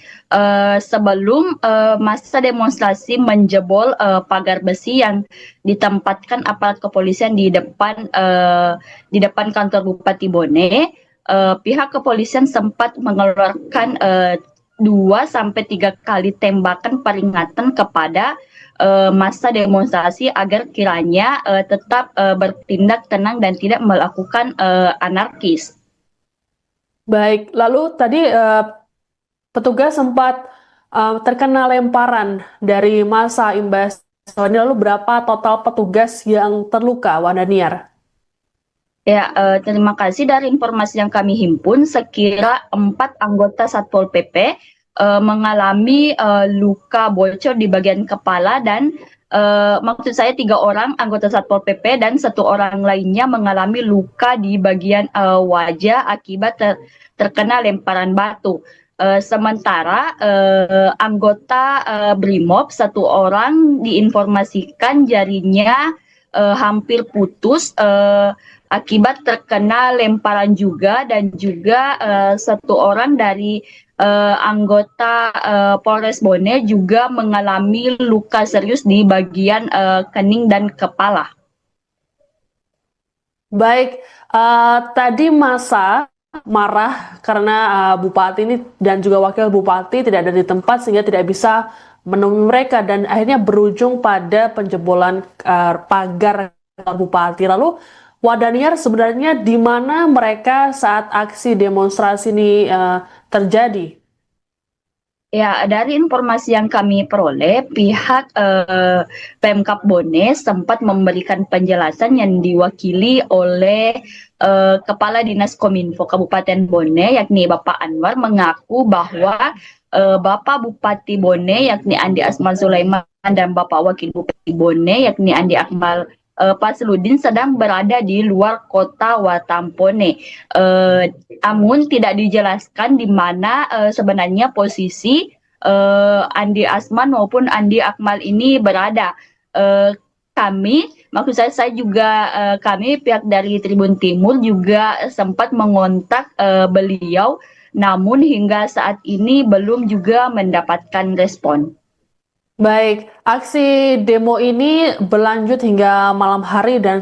sebelum massa demonstrasi menjebol pagar besi yang ditempatkan aparat kepolisian di depan kantor Bupati Bone, pihak kepolisian sempat mengeluarkan 2 sampai 3 kali tembakan peringatan kepada massa demonstrasi agar kiranya tetap bertindak tenang dan tidak melakukan anarkis. Baik, lalu tadi petugas sempat terkena lemparan dari massa imbas. Lalu berapa total petugas yang terluka, Wadaniar? Ya, terima kasih. Dari informasi yang kami himpun, sekira 4 anggota Satpol PP mengalami luka bocor di bagian kepala dan maksud saya 3 orang anggota Satpol PP dan 1 orang lainnya mengalami luka di bagian wajah akibat terkena lemparan batu. Sementara anggota Brimob 1 orang diinformasikan jarinya hampir putus akibat terkena lemparan juga, dan juga 1 orang dari anggota Polres Bone juga mengalami luka serius di bagian kening dan kepala. Baik, tadi massa marah karena Bupati ini dan juga Wakil Bupati tidak ada di tempat sehingga tidak bisa menemui mereka dan akhirnya berujung pada penjebolan pagar kantor Bupati. Lalu Wadaniar, sebenarnya di mana mereka saat aksi demonstrasi ini terjadi? Ya, dari informasi yang kami peroleh, pihak Pemkab Bone sempat memberikan penjelasan yang diwakili oleh Kepala Dinas Kominfo Kabupaten Bone, yakni Bapak Anwar, mengaku bahwa Bapak Bupati Bone, yakni Andi Asman Sulaiman, dan Bapak Wakil Bupati Bone, yakni Andi Akmal Fasludin, sedang berada di luar kota Watampone. Namun tidak dijelaskan di mana sebenarnya posisi Andi Asman maupun Andi Akmal ini berada. Maksud saya juga kami pihak dari Tribun Timur juga sempat mengontak beliau, namun hingga saat ini belum juga mendapatkan respon. Baik, aksi demo ini berlanjut hingga malam hari dan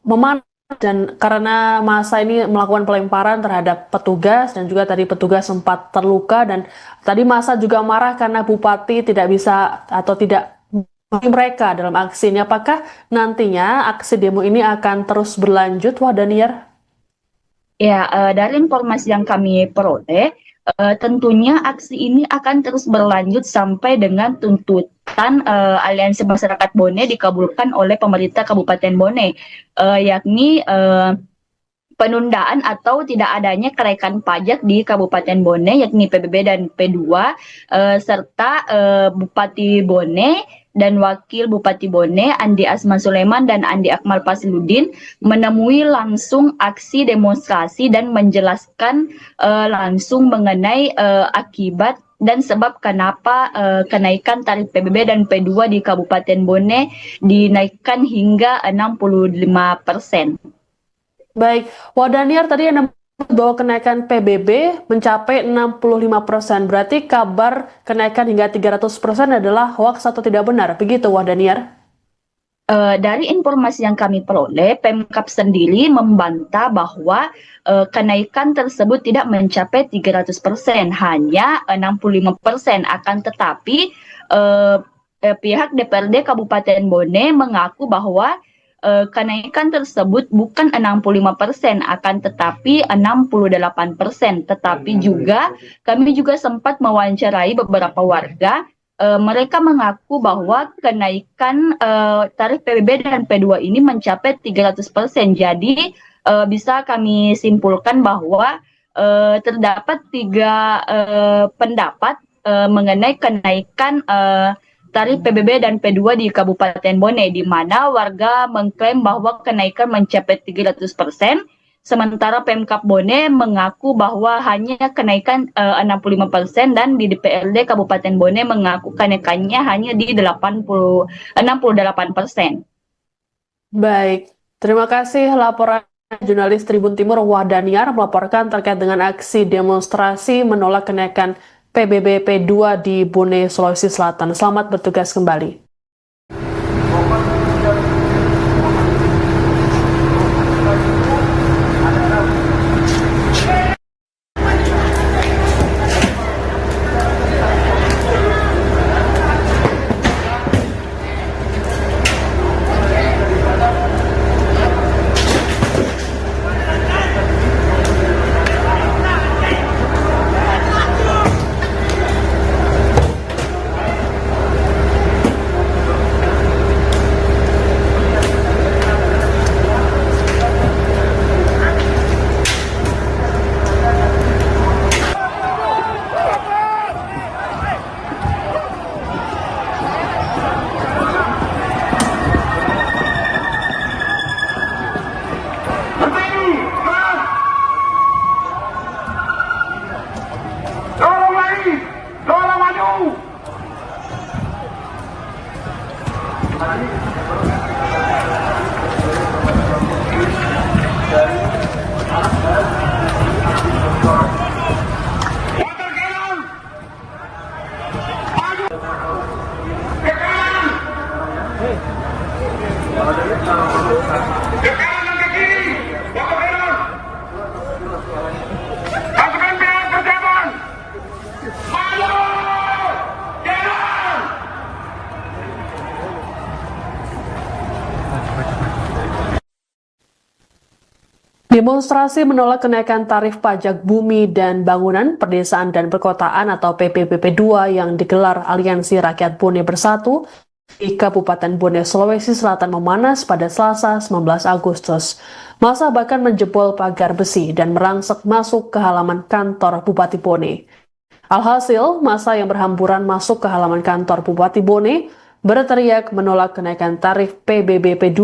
memanas, dan karena massa ini melakukan pelemparan terhadap petugas dan juga tadi petugas sempat terluka, dan tadi massa juga marah karena Bupati tidak bisa atau tidak mereka dalam aksi ini. Apakah nantinya aksi demo ini akan terus berlanjut, Wadaniar? Ya, dari informasi yang kami peroleh, tentunya aksi ini akan terus berlanjut sampai dengan tuntutan Aliansi Masyarakat Bone dikabulkan oleh pemerintah Kabupaten Bone, yakni penundaan atau tidak adanya kenaikan pajak di Kabupaten Bone, yakni PBB dan P2, serta Bupati Bone dan Wakil Bupati Bone, Andi Asman Sulaiman dan Andi Akmal Fasludin, menemui langsung aksi demonstrasi dan menjelaskan langsung mengenai akibat dan sebab kenapa kenaikan tarif PBB dan P2 di Kabupaten Bone dinaikkan hingga 65%. Baik, Wadaniar, tadi Anda bahwa kenaikan PBB mencapai 65%. Berarti kabar kenaikan hingga 300% adalah hoax atau tidak benar? Begitu, Wadaniar? Dari informasi yang kami peroleh, Pemkab sendiri membantah bahwa kenaikan tersebut tidak mencapai 300%, hanya 65%. Akan tetapi pihak DPRD Kabupaten Bone mengaku bahwa kenaikan tersebut bukan 65%, akan tetapi 68%. Tetapi juga kami juga sempat mewawancarai beberapa warga. Mereka mengaku bahwa kenaikan tarif PBB dan P2 ini mencapai 300%. Jadi bisa kami simpulkan bahwa terdapat 3 pendapat mengenai kenaikan tarif PBB dan P2 di Kabupaten Bone, di mana warga mengklaim bahwa kenaikan mencapai 300%. Sementara Pemkab Bone mengaku bahwa hanya kenaikan 65% dan di DPRD Kabupaten Bone mengaku kenaikannya hanya di 68%. Baik, terima kasih laporan jurnalis Tribun Timur Wahdaniar melaporkan terkait dengan aksi demonstrasi menolak kenaikan PBB P2 di Bone, Sulawesi Selatan. Selamat bertugas kembali. Demonstrasi menolak kenaikan tarif pajak bumi dan bangunan, pedesaan dan perkotaan atau PPBP 2 yang digelar Aliansi Rakyat Bone Bersatu di Kabupaten Bone, Sulawesi Selatan memanas pada Selasa 19 Agustus. Massa bahkan menjebol pagar besi dan merangsek masuk ke halaman kantor Bupati Bone. Alhasil, massa yang berhamburan masuk ke halaman kantor Bupati Bone berteriak menolak kenaikan tarif PBB P2.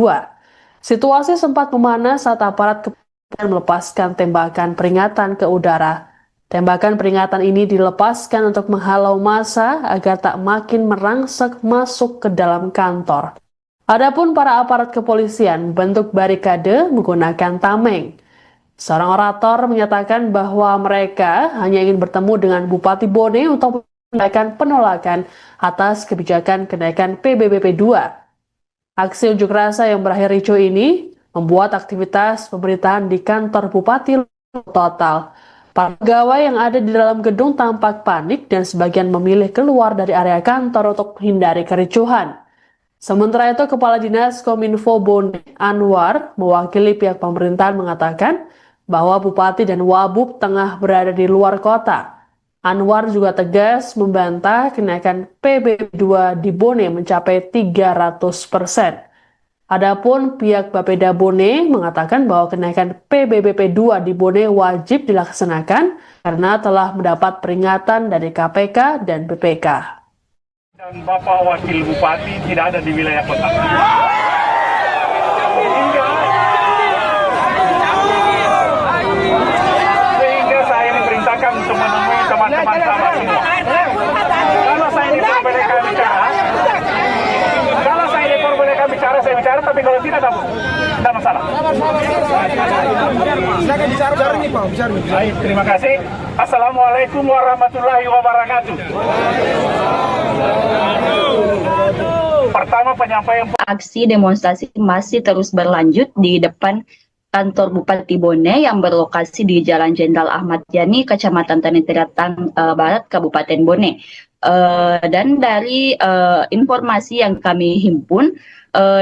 Situasi sempat memanas saat aparat kepolisian melepaskan tembakan peringatan ke udara. Tembakan peringatan ini dilepaskan untuk menghalau massa agar tak makin merangsek masuk ke dalam kantor. Adapun para aparat kepolisian bentuk barikade menggunakan tameng. Seorang orator menyatakan bahwa mereka hanya ingin bertemu dengan Bupati Bone untuk menyampaikan penolakan atas kebijakan kenaikan PBB P2. Aksi unjuk rasa yang berakhir ricuh ini membuat aktivitas pemerintahan di kantor Bupati total. Para pegawai yang ada di dalam gedung tampak panik dan sebagian memilih keluar dari area kantor untuk menghindari kericuhan. Sementara itu, Kepala Dinas Kominfo Bone Anwar mewakili pihak pemerintahan mengatakan bahwa Bupati dan Wabub tengah berada di luar kota. Anwar juga tegas membantah kenaikan PBB 2 di Bone mencapai 300%. Adapun pihak Bapeda Bone mengatakan bahwa kenaikan PBB P2 di Bone wajib dilaksanakan karena telah mendapat peringatan dari KPK dan BPK. Dan Bapak Wakil Bupati tidak ada di wilayah kota. Sehingga saya diperintahkan untuk menemui teman-teman sama semua. Kalau saya diperbolehkan bicara, saya bicara, tapi kalau tidak ada masalah. Silakan bicara nih Pak, bicara. Baik, terima kasih. Assalamualaikum warahmatullahi wabarakatuh. Pertama, penyampaian Aksi demonstrasi masih terus berlanjut di depan kantor Bupati Bone yang berlokasi di Jalan Jenderal Ahmad Yani, Kecamatan Tanah Barat, Kabupaten Bone. Dan dari informasi yang kami himpun,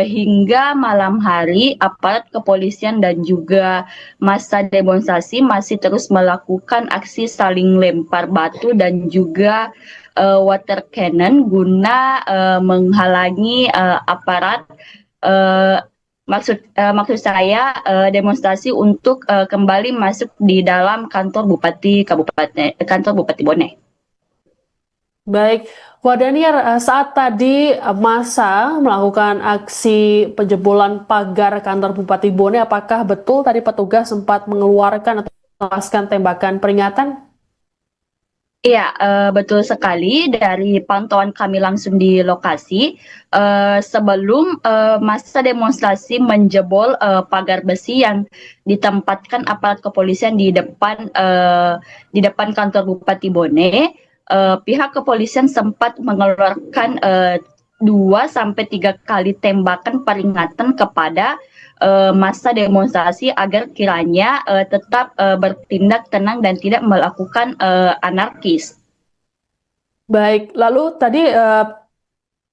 hingga malam hari aparat kepolisian dan juga massa demonstrasi masih terus melakukan aksi saling lempar batu dan juga water cannon guna menghalangi aparat. Maksud saya demonstrasi untuk kembali masuk di dalam kantor Bupati Bone. Baik, Wadaniar, saat tadi massa melakukan aksi penjebolan pagar kantor Bupati Bone, apakah betul tadi petugas sempat mengeluarkan atau melepaskan tembakan peringatan? Iya, betul sekali. Dari pantauan kami langsung di lokasi, sebelum massa demonstrasi menjebol pagar besi yang ditempatkan aparat kepolisian di depan kantor Bupati Bone, pihak kepolisian sempat mengeluarkan 2 sampai 3 kali tembakan peringatan kepada massa demonstrasi agar kiranya tetap bertindak tenang dan tidak melakukan anarkis. Baik, lalu tadi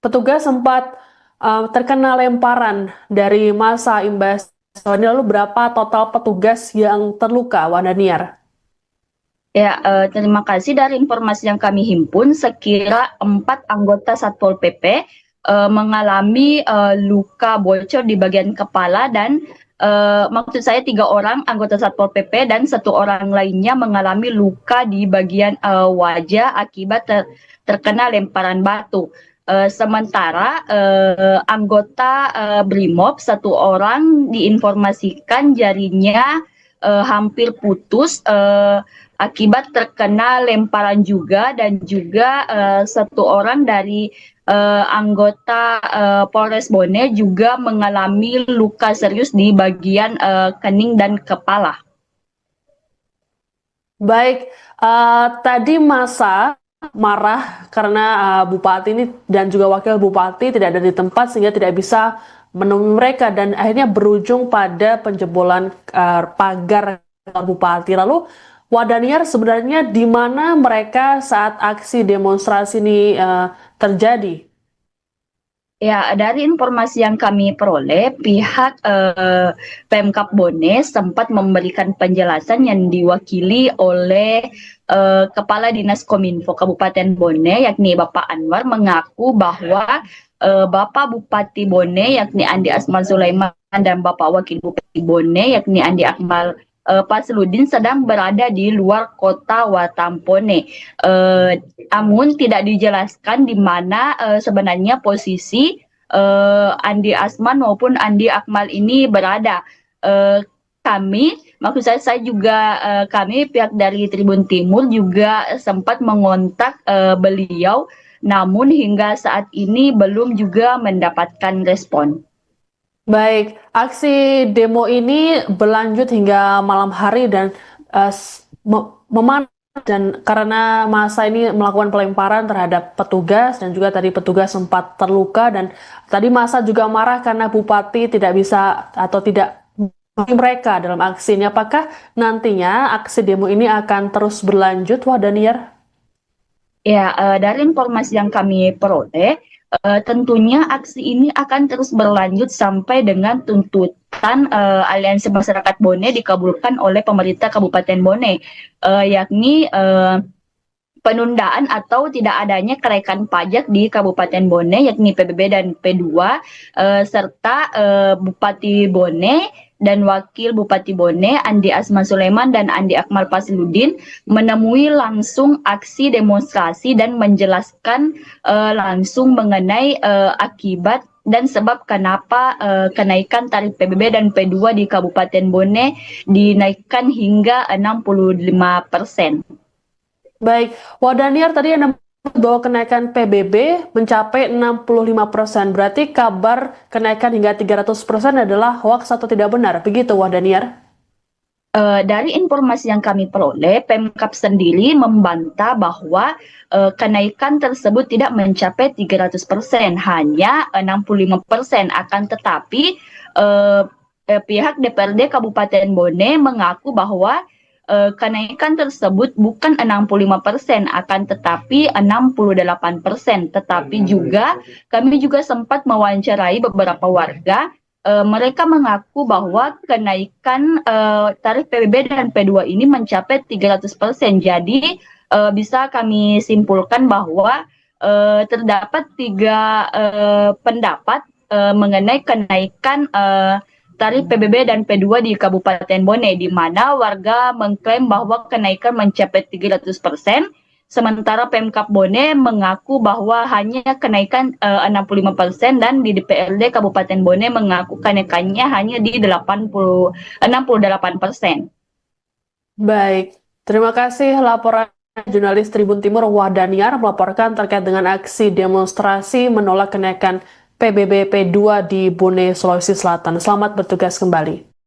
petugas sempat terkena lemparan dari massa imbas. Lalu berapa total petugas yang terluka, Wadaniar? Ya, terima kasih. Dari informasi yang kami himpun, sekira 4 anggota Satpol PP mengalami luka bocor di bagian kepala dan maksud saya 3 orang anggota Satpol PP dan 1 orang lainnya mengalami luka di bagian wajah akibat terkena lemparan batu. Sementara anggota Brimob 1 orang diinformasikan jarinya hampir putus akibat terkena lemparan juga, dan juga 1 orang dari anggota Polres Bone juga mengalami luka serius di bagian kening dan kepala. Baik, tadi massa marah karena Bupati ini dan juga Wakil Bupati tidak ada di tempat sehingga tidak bisa menemui mereka dan akhirnya berujung pada penjebolan pagar Bupati. Lalu Wadaniar, sebenarnya di mana mereka saat aksi demonstrasi ini terjadi? Ya, dari informasi yang kami peroleh, pihak Pemkab Bone sempat memberikan penjelasan yang diwakili oleh Kepala Dinas Kominfo Kabupaten Bone, yakni Bapak Anwar, mengaku bahwa Bapak Bupati Bone, yakni Andi Asman Sulaiman, dan Bapak Wakil Bupati Bone, yakni Andi Akmal Fasludin, sedang berada di luar kota Watampone. Namun tidak dijelaskan di mana sebenarnya posisi Andi Asman maupun Andi Akmal ini berada. Maksud saya juga kami pihak dari Tribun Timur juga sempat mengontak beliau, namun hingga saat ini belum juga mendapatkan respon. Baik, aksi demo ini berlanjut hingga malam hari dan memanas, dan karena massa ini melakukan pelemparan terhadap petugas dan juga tadi petugas sempat terluka, dan tadi massa juga marah karena Bupati tidak bisa atau tidak mereka dalam aksinya. Apakah nantinya aksi demo ini akan terus berlanjut, Wadaniar? Ya, dari informasi yang kami peroleh, tentunya aksi ini akan terus berlanjut sampai dengan tuntutan Aliansi Masyarakat Bone dikabulkan oleh pemerintah Kabupaten Bone, yakni penundaan atau tidak adanya kenaikan pajak di Kabupaten Bone, yakni PBB dan P2, serta Bupati Bone dan Wakil Bupati Bone, Andi Asman Sulaiman dan Andi Akmal Fasludin, menemui langsung aksi demonstrasi dan menjelaskan langsung mengenai akibat dan sebab kenapa kenaikan tarif PBB dan P2 di Kabupaten Bone dinaikkan hingga 65%. Baik, Wadaniar, tadi Anda bahwa kenaikan PBB mencapai 65%. Berarti kabar kenaikan hingga 300% adalah hoax atau tidak benar? Begitu, Wadaniar? Dari informasi yang kami peroleh, Pemkab sendiri membantah bahwa kenaikan tersebut tidak mencapai 300%, hanya 65%. Akan tetapi pihak DPRD Kabupaten Bone mengaku bahwa kenaikan tersebut bukan 65%, akan tetapi 68%. Tetapi juga kami juga sempat mewawancarai beberapa warga. Mereka mengaku bahwa kenaikan tarif PBB dan P2 ini mencapai 300%. Jadi bisa kami simpulkan bahwa terdapat 3 pendapat mengenai kenaikan tarif PBB dan P2 di Kabupaten Bone, di mana warga mengklaim bahwa kenaikan mencapai 300%, sementara Pemkab Bone mengaku bahwa hanya kenaikan 65%, dan di DPRD Kabupaten Bone mengaku kenaikannya hanya di 68%. Baik, terima kasih laporan jurnalis Tribun Timur Wahdaniar melaporkan terkait dengan aksi demonstrasi menolak kenaikan PBB P2 di Bone, Sulawesi Selatan. Selamat bertugas kembali.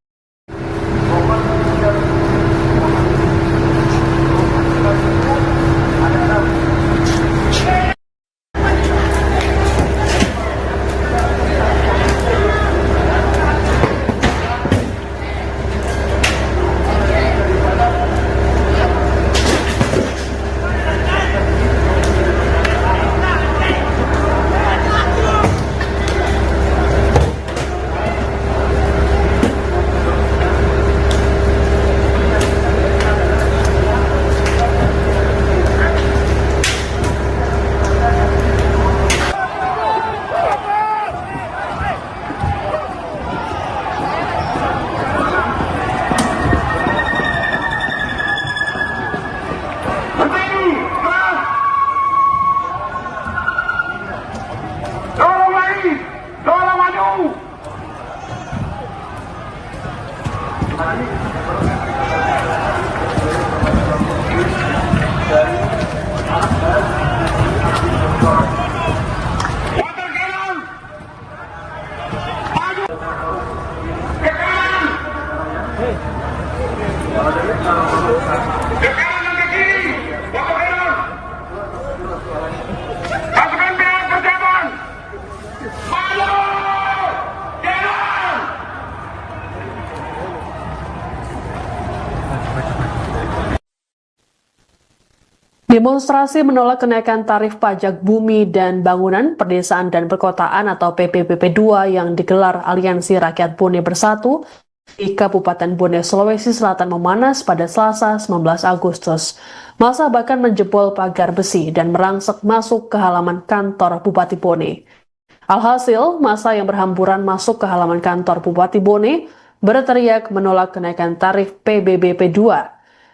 Demonstrasi menolak kenaikan tarif pajak bumi dan bangunan pedesaan dan perkotaan atau PPBP2 yang digelar Aliansi Rakyat Bone Bersatu di Kabupaten Bone, Sulawesi Selatan memanas pada Selasa 19 Agustus. Massa bahkan menjebol pagar besi dan merangsek masuk ke halaman kantor Bupati Bone. Alhasil, massa yang berhamburan masuk ke halaman kantor Bupati Bone berteriak menolak kenaikan tarif PBBP2.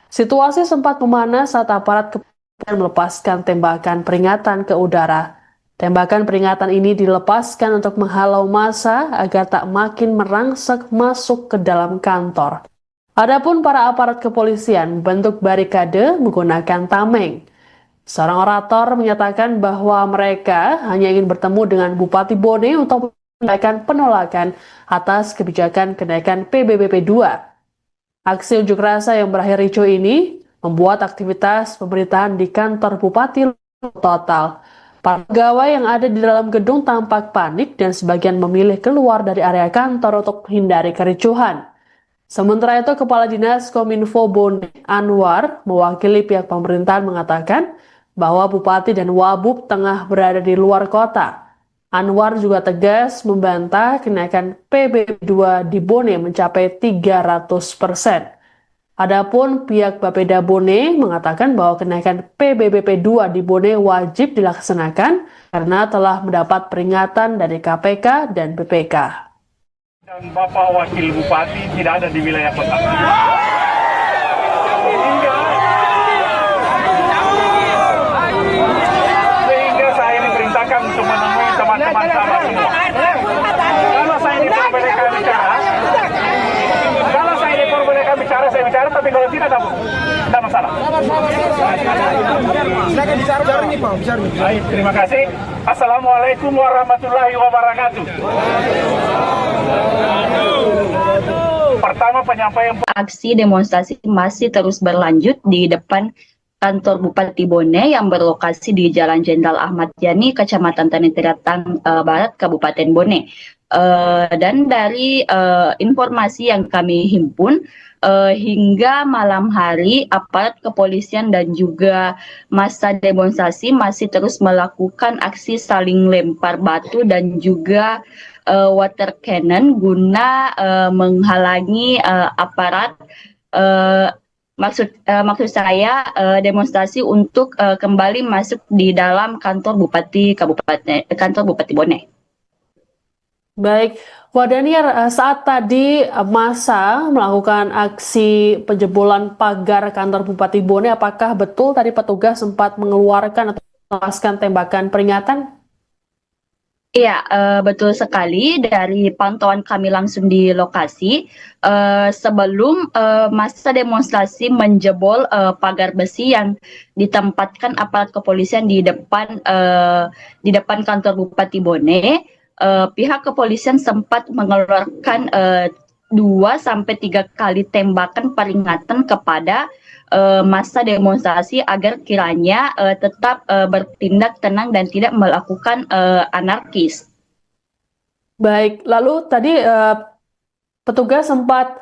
Situasi sempat memanas saat aparat dan melepaskan tembakan peringatan ke udara. Tembakan peringatan ini dilepaskan untuk menghalau massa agar tak makin merangsek masuk ke dalam kantor. Adapun para aparat kepolisian bentuk barikade menggunakan tameng. Seorang orator menyatakan bahwa mereka hanya ingin bertemu dengan Bupati Bone untuk menyampaikan penolakan atas kebijakan kenaikan PBBP2. Aksi unjuk rasa yang berakhir ricuh ini membuat aktivitas pemerintahan di kantor Bupati total. Para pegawai yang ada di dalam gedung tampak panik dan sebagian memilih keluar dari area kantor untuk menghindari kericuhan. Sementara itu, Kepala Dinas Kominfo Bone Anwar mewakili pihak pemerintahan mengatakan bahwa Bupati dan Wabub tengah berada di luar kota. Anwar juga tegas membantah kenaikan PBB2 di Bone mencapai 300%. Adapun pihak Bapeda Bone mengatakan bahwa kenaikan PBBP2 di Bone wajib dilaksanakan karena telah mendapat peringatan dari KPK dan BPK. Dan Bapak Wakil Bupati tidak ada di wilayah kota. Sehingga saya diperintahkan untuk menemui teman-teman sama semua. Kalau saya diperbolehkan bicara, saya bicara, tapi kalau tidak ada masalah. Silakan bicara nih Pak, bicara. Baik, terima kasih. Assalamualaikum warahmatullahi wabarakatuh. Pertama penyampaian Aksi demonstrasi masih terus berlanjut di depan kantor Bupati Bone yang berlokasi di Jalan Jenderal Ahmad Yani, Kecamatan Tanah Barat, Kabupaten Bone. Dan dari informasi yang kami himpun, hingga malam hari aparat kepolisian dan juga massa demonstrasi masih terus melakukan aksi saling lempar batu dan juga water cannon guna menghalangi aparat. Maksud saya demonstrasi untuk kembali masuk di dalam kantor Bupati Bone. Baik, Wadaniar, saat tadi massa melakukan aksi penjebolan pagar kantor Bupati Bone, apakah betul tadi petugas sempat mengeluarkan atau melepaskan tembakan peringatan? Iya, betul sekali. Dari pantauan kami langsung di lokasi, sebelum massa demonstrasi menjebol pagar besi yang ditempatkan aparat kepolisian di depan kantor Bupati Bone, pihak kepolisian sempat mengeluarkan 2 sampai 3 kali tembakan peringatan kepada massa demonstrasi agar kiranya tetap bertindak tenang dan tidak melakukan anarkis. Baik, lalu tadi petugas sempat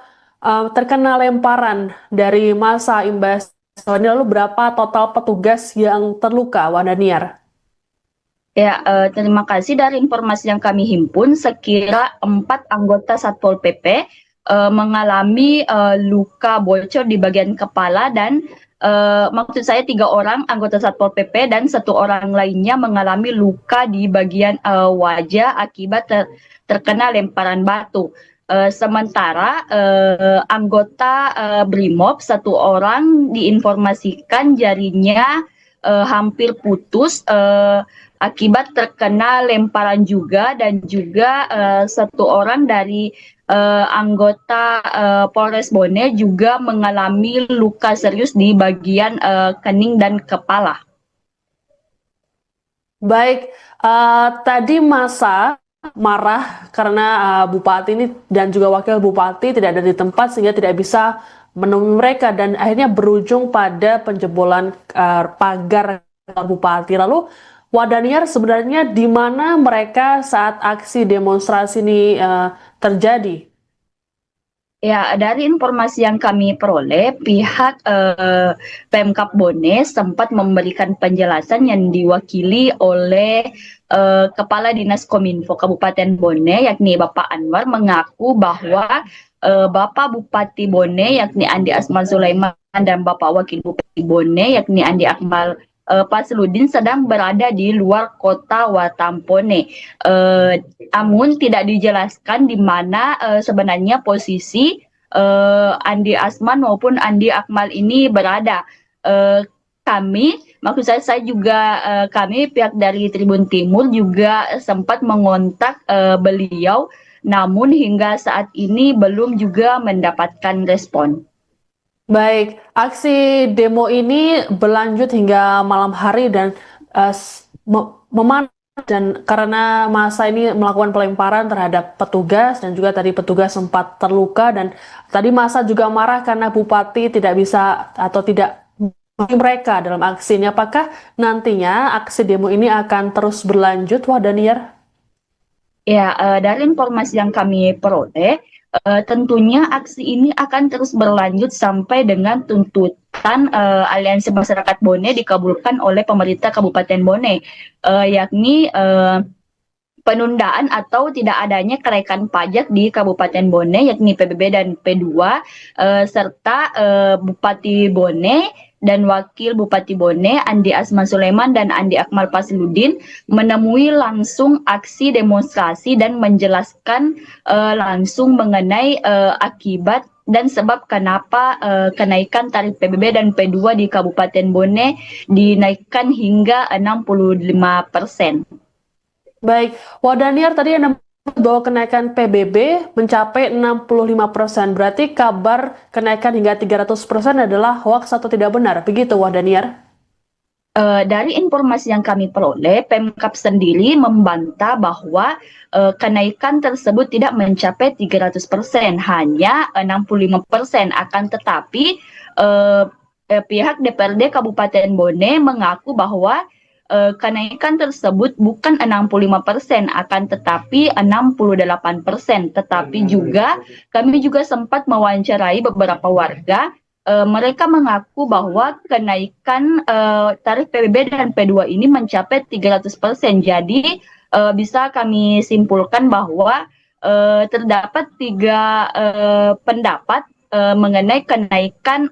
terkena lemparan dari massa imbas. Lalu berapa total petugas yang terluka, Wadaniar? Ya, terima kasih. Dari informasi yang kami himpun, sekira 4 anggota Satpol PP mengalami luka bocor di bagian kepala dan maksud saya 3 orang anggota Satpol PP dan 1 orang lainnya mengalami luka di bagian wajah akibat terkena lemparan batu. Sementara anggota Brimob 1 orang diinformasikan jarinya hampir putus akibat terkena lemparan juga, dan juga 1 orang dari anggota Polres Bone juga mengalami luka serius di bagian kening dan kepala. Baik, tadi massa marah karena Bupati ini dan juga Wakil Bupati tidak ada di tempat sehingga tidak bisa menemui mereka dan akhirnya berujung pada penjebolan pagar Bupati. Lalu Wadaniar, sebenarnya di mana mereka saat aksi demonstrasi ini terjadi? Ya, dari informasi yang kami peroleh, pihak Pemkab Bone sempat memberikan penjelasan yang diwakili oleh Kepala Dinas Kominfo Kabupaten Bone, yakni Bapak Anwar, mengaku bahwa Bapak Bupati Bone, yakni Andi Asman Sulaiman, dan Bapak Wakil Bupati Bone, yakni Andi Akmal Fasludin, sedang berada di luar kota Watampone. Namun tidak dijelaskan di mana sebenarnya posisi Andi Asman maupun Andi Akmal ini berada. Maksud saya juga kami pihak dari Tribun Timur juga sempat mengontak beliau, namun hingga saat ini belum juga mendapatkan respon. Baik, aksi demo ini berlanjut hingga malam hari dan memanas, dan karena massa ini melakukan pelemparan terhadap petugas dan juga tadi petugas sempat terluka, dan tadi massa juga marah karena Bupati tidak bisa atau tidak mereka dalam aksi ini. Apakah nantinya aksi demo ini akan terus berlanjut, Wadaniar? Ya, dari informasi yang kami peroleh, tentunya aksi ini akan terus berlanjut sampai dengan tuntutan Aliansi Masyarakat Bone dikabulkan oleh pemerintah Kabupaten Bone, yakni penundaan atau tidak adanya kenaikan pajak di Kabupaten Bone, yakni PBB dan P2, serta Bupati Bone dan Wakil Bupati Bone, Andi Asman Sulaiman dan Andi Akmal Fasludin, menemui langsung aksi demonstrasi dan menjelaskan langsung mengenai akibat dan sebab kenapa kenaikan tarif PBB dan P2 di Kabupaten Bone dinaikkan hingga 65%. Baik, Wadaniar, tadi Anda bahwa kenaikan PBB mencapai 65%. Berarti kabar kenaikan hingga 300% adalah hoax atau tidak benar? Begitu, Wadaniar? Dari informasi yang kami peroleh, Pemkab sendiri membantah bahwa kenaikan tersebut tidak mencapai 300%, hanya 65%. Akan tetapi pihak DPRD Kabupaten Bone mengaku bahwa kenaikan tersebut bukan 65%, akan tetapi 68%. Tetapi juga kami juga sempat mewawancarai beberapa warga. Mereka mengaku bahwa kenaikan tarif PBB dan P2 ini mencapai 300%. Jadi bisa kami simpulkan bahwa terdapat tiga pendapat mengenai kenaikan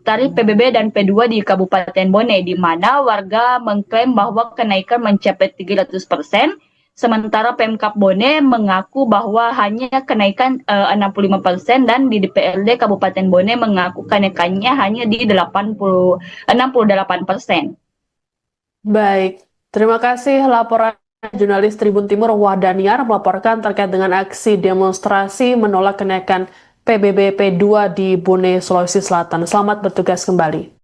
tarif PBB dan P2 di Kabupaten Bone, di mana warga mengklaim bahwa kenaikan mencapai 300%. Sementara Pemkab Bone mengaku bahwa hanya kenaikan 65% dan di DPRD Kabupaten Bone mengaku kenaikannya hanya di 68%. Baik, terima kasih laporan jurnalis Tribun Timur Wahdaniar melaporkan terkait dengan aksi demonstrasi menolak kenaikan PBB P2 di Bone, Sulawesi Selatan. Selamat bertugas kembali.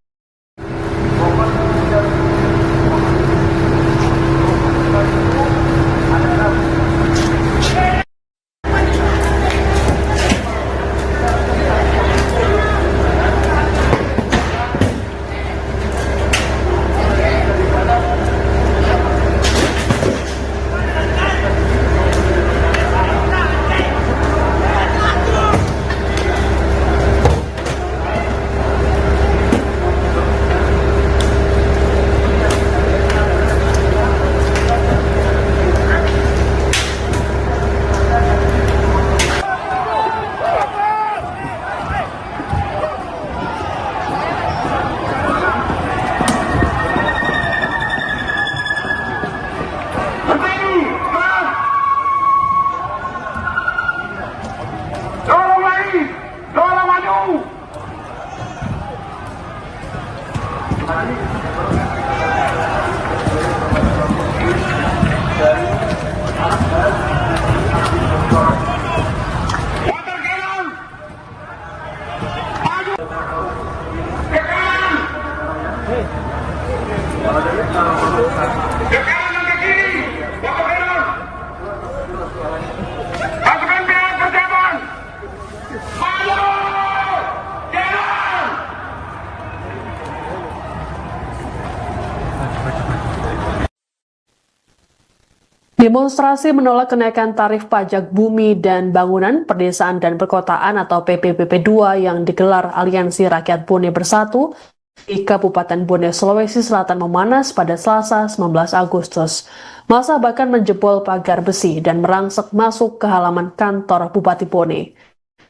Demonstrasi menolak kenaikan tarif pajak bumi dan bangunan, pedesaan dan perkotaan atau PPBP 2 yang digelar Aliansi Rakyat Bone Bersatu di Kabupaten Bone, Sulawesi Selatan memanas pada Selasa 19 Agustus. Massa bahkan menjebol pagar besi dan merangsek masuk ke halaman kantor Bupati Bone.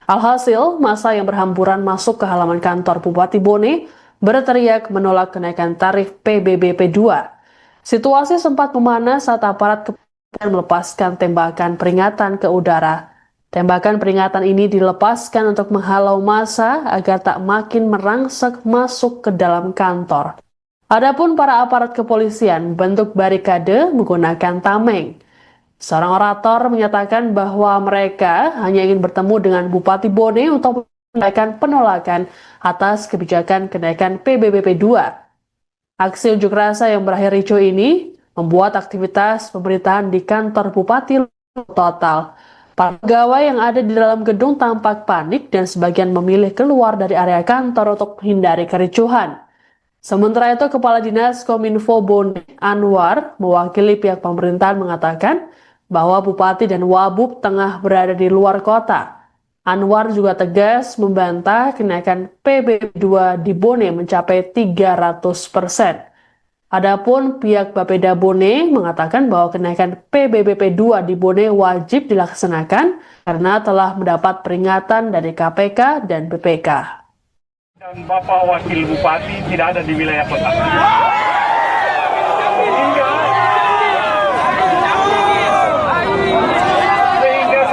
Alhasil, massa yang berhamburan masuk ke halaman kantor Bupati Bone berteriak menolak kenaikan tarif PBB 2. Situasi sempat memanas saat aparat dan melepaskan tembakan peringatan ke udara. Tembakan peringatan ini dilepaskan untuk menghalau massa agar tak makin merangsek masuk ke dalam kantor. Adapun para aparat kepolisian bentuk barikade menggunakan tameng. Seorang orator menyatakan bahwa mereka hanya ingin bertemu dengan Bupati Bone untuk menyampaikan penolakan atas kebijakan kenaikan PBB 2. Aksi unjuk rasa yang berakhir ricuh ini membuat aktivitas pemerintahan di kantor Bupati total. Para pegawai yang ada di dalam gedung tampak panik dan sebagian memilih keluar dari area kantor untuk menghindari kericuhan. Sementara itu, Kepala Dinas Kominfo Bone Anwar mewakili pihak pemerintahan mengatakan bahwa Bupati dan Wabub tengah berada di luar kota. Anwar juga tegas membantah kenaikan PBB 2 di Bone mencapai 300%. Adapun pihak Bapeda Bone mengatakan bahwa kenaikan PBB 2 di Bone wajib dilaksanakan karena telah mendapat peringatan dari KPK dan BPK. Dan Bapak Wakil Bupati tidak ada di wilayah kota. Hingga